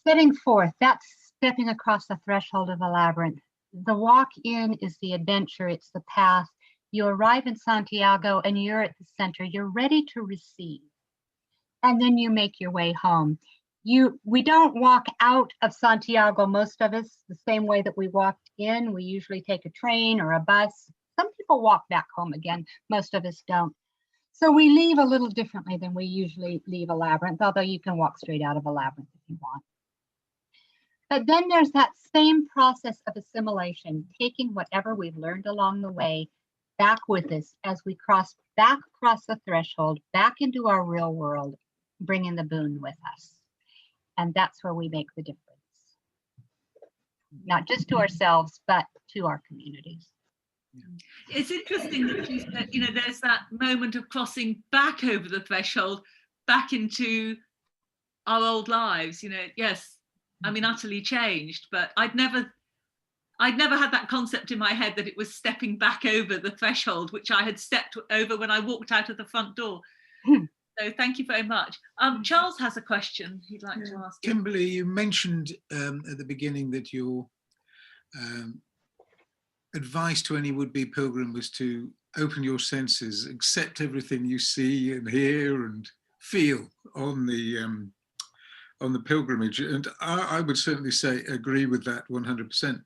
Setting forth, that's stepping across the threshold of a labyrinth. The walk in is the adventure, it's the path. You arrive in Santiago and you're at the center, you're ready to receive. And then you make your way home. We don't walk out of Santiago, most of us, the same way that we walked in. We usually take a train or a bus. Some people walk back home again, most of us don't. So we leave a little differently than we usually leave a labyrinth, although you can walk straight out of a labyrinth if you want. But then there's that same process of assimilation, taking whatever we've learned along the way back with us as we cross back across the threshold, back into our real world, bringing the boon with us. And that's where we make the difference. Not just to ourselves, but to our communities.
It's interesting that you said, there's that moment of crossing back over the threshold, back into our old lives, yes, I mean, utterly changed, but I'd never had that concept in my head that it was stepping back over the threshold, which I had stepped over when I walked out of the front door. So thank you very much. Charles has a question he'd like to ask.
Kimberly, you mentioned at the beginning that your advice to any would-be pilgrim was to open your senses, accept everything you see and hear and feel on the pilgrimage. And I would certainly say agree with that 100%.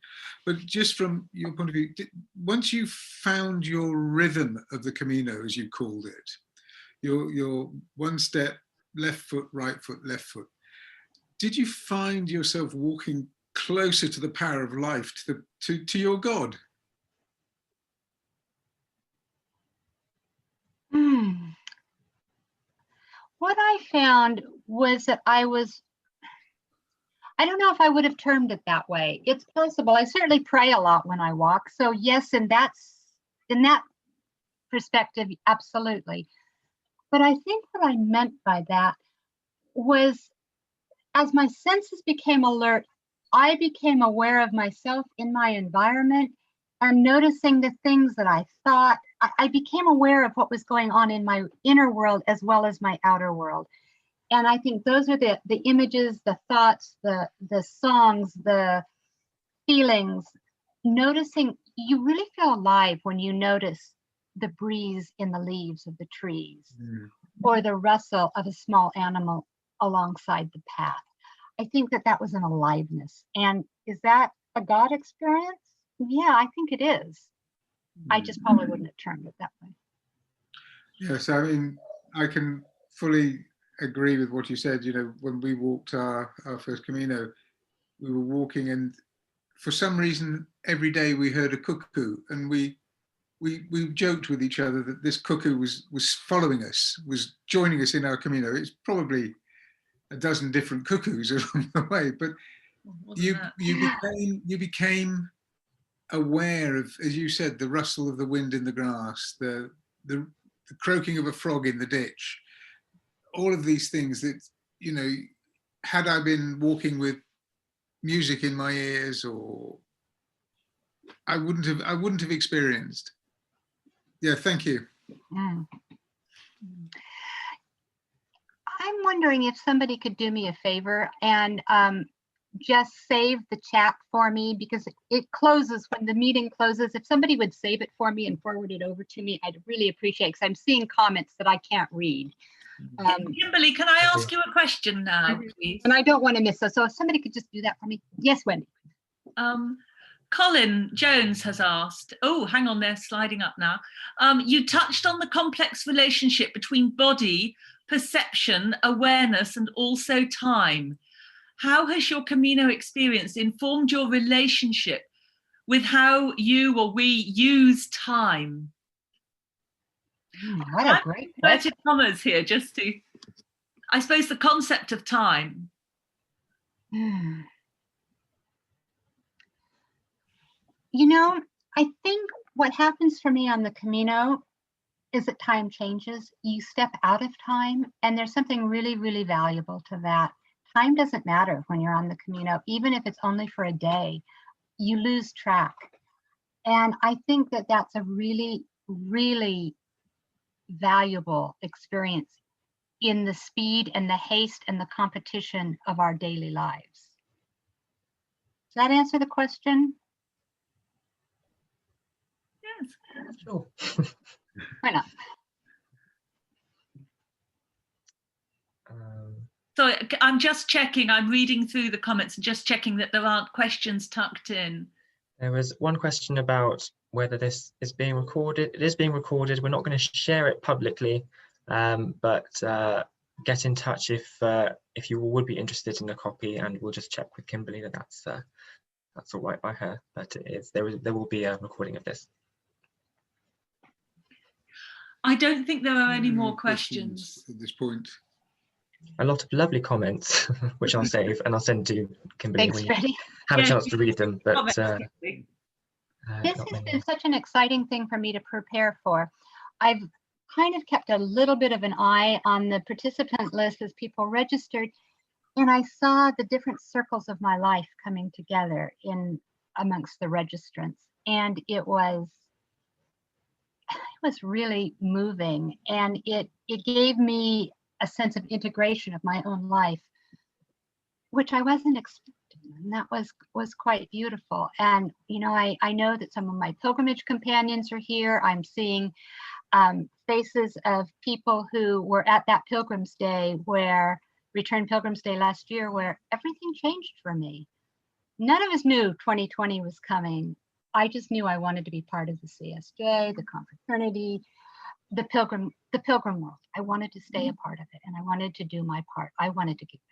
But just from your point of view, once you found your rhythm of the Camino, as you called it, your one step, left foot, right foot, left foot, did you find yourself walking closer to the power of life, to your God?
What I found was that I don't know if I would have termed it that way. It's possible. I certainly pray a lot when I walk. So yes, in that perspective, absolutely. But I think what I meant by that was as my senses became alert, I became aware of myself in my environment and noticing the things that I thought. I became aware of what was going on in my inner world as well as my outer world. And I think those are the images, the thoughts, the songs, the feelings. Noticing, you really feel alive when you notice the breeze in the leaves of the trees or the rustle of a small animal alongside the path. I think that was an aliveness. And is that a God experience? Yeah, I think it is. I just probably wouldn't have termed it that way.
Yes, I mean, I can fully agree with what you said. When we walked our first Camino, we were walking and for some reason every day we heard a cuckoo and we we joked with each other that this cuckoo was following us, was joining us in our Camino. It's probably a dozen different cuckoos along the way, but you became aware of, as you said, the rustle of the wind in the grass, the croaking of a frog in the ditch, all of these things that, you know, had I been walking with music in my ears, or I wouldn't have experienced. Yeah, thank you.
Mm. I'm wondering if somebody could do me a favor and just save the chat for me, because it closes when the meeting closes. If somebody would save it for me and forward it over to me, I'd really appreciate it, because I'm seeing comments that I can't read.
Kimberly, can I ask you a question now, please?
And I don't want to miss this. So if somebody could just do that for me. Yes, Wendy.
Colin Jones has asked, oh, hang on, they're sliding up now. You touched on the complex relationship between body, perception, awareness, and also time. How has your Camino experience informed your relationship with how you or we use time?
What a great
inverted commas here, just to, I suppose, the concept of time.
You know, I think what happens for me on the Camino is that time changes. You step out of time, and there's something really, really valuable to that. Time doesn't matter when you're on the Camino, even if it's only for a day. You lose track. And I think that that's a really, really valuable experience in the speed and the haste and the competition of our daily lives. Does that answer the question?
Yes.
Sure.
Why not?
So I'm just checking, I'm reading through the comments and just checking that there aren't questions tucked in.
There was one question about whether this is being recorded. It is being recorded. We're not going to share it publicly, but get in touch if you would be interested in a copy, and we'll just check with Kimberly that that's all right by her. But it is, there will be a recording of this.
I don't think there are any more questions
at this point.
A lot of lovely comments, which I'll save and I'll send to Kimberly
Thanks,
when you
Freddie.
have a chance to read them. But
This has been such an exciting thing for me to prepare for. I've kind of kept a little bit of an eye on the participant list as people registered, and I saw the different circles of my life coming together in amongst the registrants, and it was really moving, and it gave me a sense of integration of my own life, which I wasn't expecting, and that was quite beautiful. And you know, I know that some of my pilgrimage companions are here. I'm seeing faces of people who were at that Pilgrim's Day, Return Pilgrim's Day last year, where everything changed for me. None of us knew 2020 was coming. I just knew I wanted to be part of the CSJ, the confraternity, the pilgrim world. I wanted to stay a part of it, and I wanted to do my part. I wanted to give back.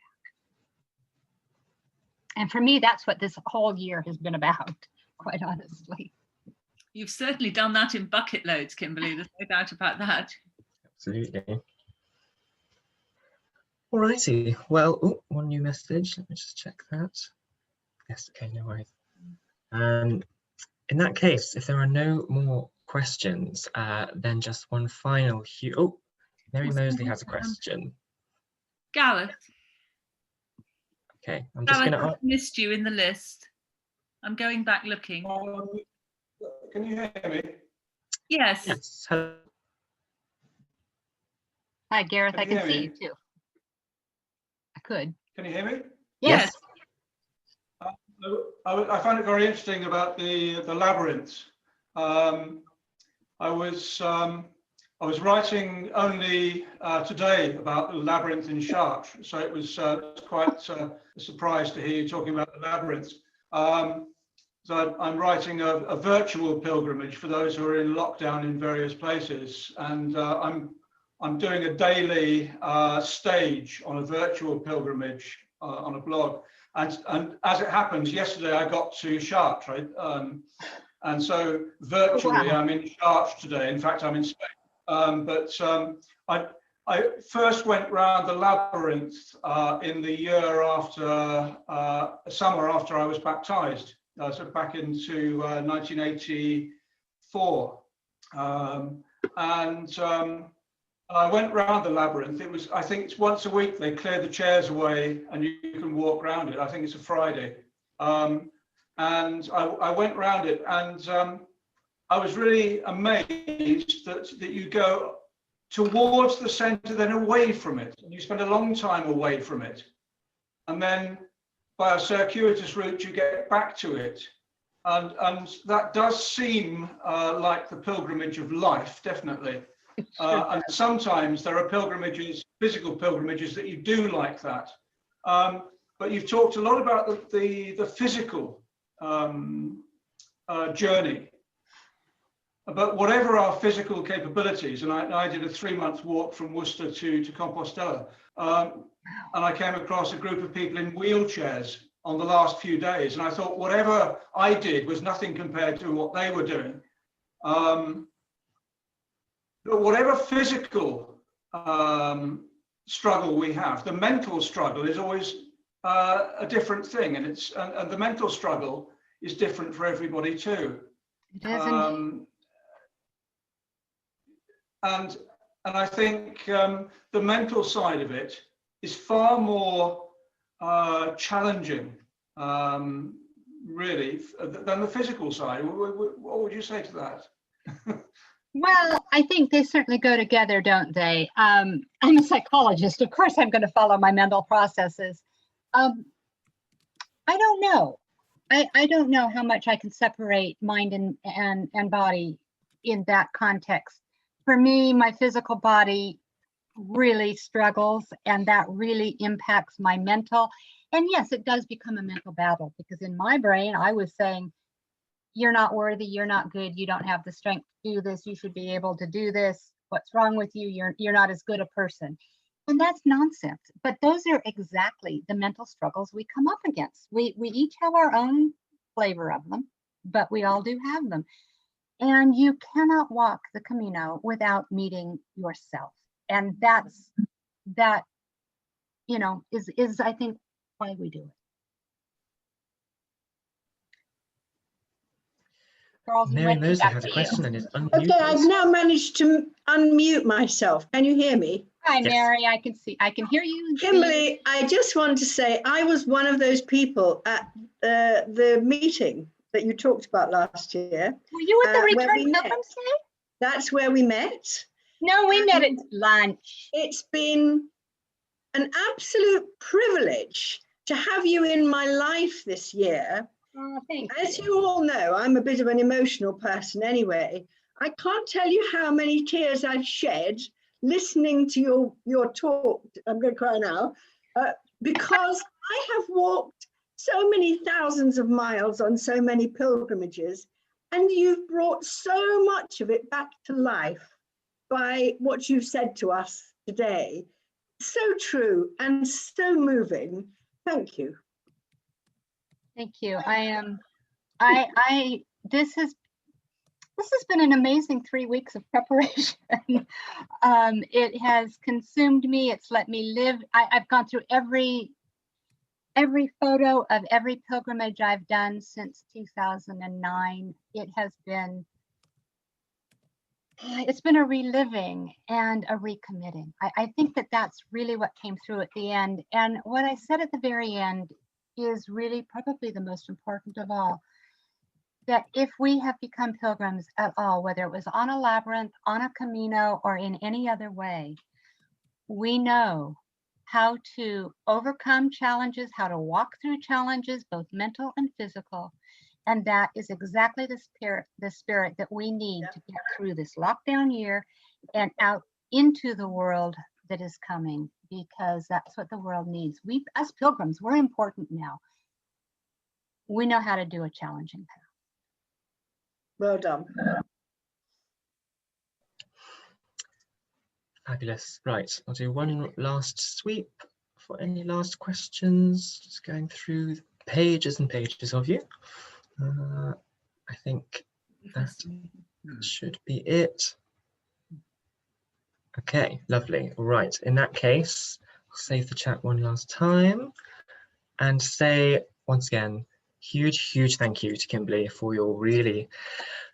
And for me, that's what this whole year has been about, quite honestly.
You've certainly done that in bucket loads, Kimberly. There's no doubt about that.
Absolutely. All righty. Well, one new message. Let me just check that. Yes. Okay. No worries. In that case, if there are no more questions, then just one final. Oh, Mary Mosley has a question.
Gareth.
Okay, I'm just going to.
I missed you in the list. I'm going back looking.
Can you hear me?
Yes.
Yes.
Hi, Gareth. I can see you too. I could.
Can you hear me?
Yes.
I found it very interesting about the labyrinth. I was writing only today about the labyrinth in Chartres, so it was quite a surprise to hear you talking about the labyrinth. So I'm writing a virtual pilgrimage for those who are in lockdown in various places, and I'm doing a daily stage on a virtual pilgrimage on a blog. And as it happens, yesterday I got to Chartres, right? And so virtually,
Wow.
I'm in Chartres today. In fact, I'm in Spain. I first went round the labyrinth in the year after, summer after I was baptized, so back into 1984. I went round the labyrinth. It was, I think it's once a week they clear the chairs away and you can walk around it. I think it's a Friday. And I went round it, and I was really amazed that you go towards the center, then away from it. And you spend a long time away from it. And then by a circuitous route, you get back to it. And that does seem like the pilgrimage of life, definitely. And sometimes there are pilgrimages, physical pilgrimages, that you do like that. But you've talked a lot about the physical journey. But whatever our physical capabilities, and I did a 3-month walk from Worcester to Compostela, and I came across a group of people in wheelchairs on the last few days, and I thought whatever I did was nothing compared to what they were doing. But whatever physical struggle we have, the mental struggle is always a different thing, and the mental struggle is different for everybody too.
It is
And I think the mental side of it is far more challenging, really, than the physical side. What would you say to that?
Well, I think they certainly go together, don't they? I'm a psychologist. Of course, I'm going to follow my mental processes. I don't know. I don't know how much I can separate mind and body in that context. For me, my physical body really struggles, and that really impacts my mental. And yes, it does become a mental battle, because in my brain, I was saying, you're not worthy, you're not good, you don't have the strength to do this, you should be able to do this, what's wrong with you, you're not as good a person. And that's nonsense. But those are exactly the mental struggles we come up against. We each have our own flavor of them, but we all do have them. And you cannot walk the Camino without meeting yourself. And that, is I think why we do it. Charles,
Mary Mosley has a question and is unmuted.
Okay, I've now managed to unmute myself. Can you hear me?
Hi,
Yes.
Mary. I can hear you.
Kimberly, I just want to say I was one of those people at the meeting that you talked about last year.
Were you at the
where
Return
we met.
Pilgrims Day?
That's where we met.
No, we met at lunch.
It's been an absolute privilege to have you in my life this year.
Oh, thank
As
you.
you all know, I'm a bit of an emotional person anyway. I can't tell you how many tears I've shed listening to your talk. I'm going to cry now, because I have walked so many thousands of miles on so many pilgrimages, and you've brought so much of it back to life by what you've said to us today. So true and so moving. Thank you.
Thank you. This has been an amazing 3 weeks of preparation. It has consumed me. It's let me live. I've gone through every photo of every pilgrimage I've done since 2009. It's been a reliving and a recommitting. I think that's really what came through at the end. And what I said at the very end is really probably the most important of all, that if we have become pilgrims at all, whether it was on a labyrinth, on a Camino, or in any other way, we know how to overcome challenges, how to walk through challenges, both mental and physical. And that is exactly the spirit that we need to get through this lockdown year and out into the world that is coming, because that's what the world needs. We, as pilgrims, we're important now. We know how to do a challenging path.
Well done.
Fabulous. Right, I'll do one last sweep for any last questions. Just going through pages and pages of you. I think That should be it. Okay, lovely. All right, in that case, I'll save the chat one last time and say once again, huge thank you to Kimberly for your really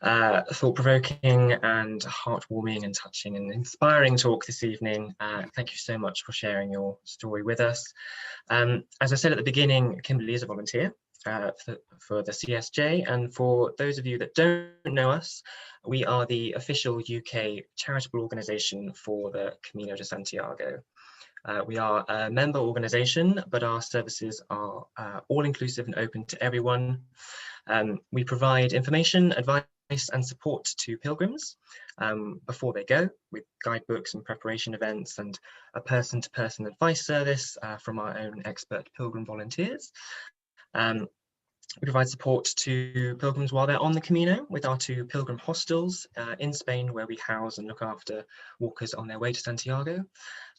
thought-provoking and heartwarming and touching and inspiring talk this evening. Thank you so much for sharing your story with us. As I said at the beginning, Kimberly is a volunteer for the CSJ, and for those of you that don't know us, we are the official UK charitable organisation for the Camino de Santiago. We are a member organisation, but our services are all-inclusive and open to everyone. We provide information, advice and support to pilgrims before they go, with guidebooks and preparation events and a person-to-person advice service from our own expert pilgrim volunteers. We provide support to pilgrims while they're on the Camino with our 2 pilgrim hostels in Spain, where we house and look after walkers on their way to Santiago.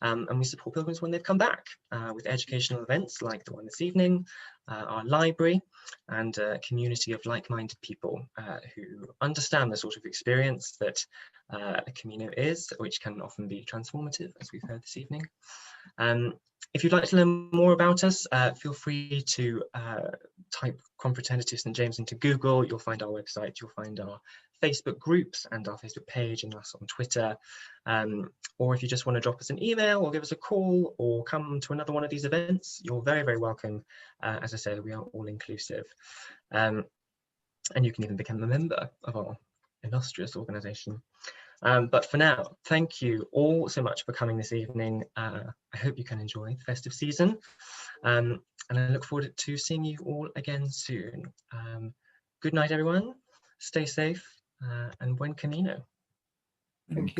And we support pilgrims when they've come back with educational events like the one this evening, our library, and a community of like-minded people who understand the sort of experience that a Camino is, which can often be transformative, as we've heard this evening. If you'd like to learn more about us, feel free to type Confraternities St James into Google. You'll find our website, you'll find our Facebook groups and our Facebook page, and us on Twitter. Or if you just want to drop us an email or give us a call or come to another one of these events, you're very welcome. As I said, we are all inclusive. And you can even become a member of our illustrious organisation. But for now, thank you all so much for coming this evening. I hope you can enjoy the festive season. And I look forward to seeing you all again soon. Good night, everyone. Stay safe and buen camino.
Thank you.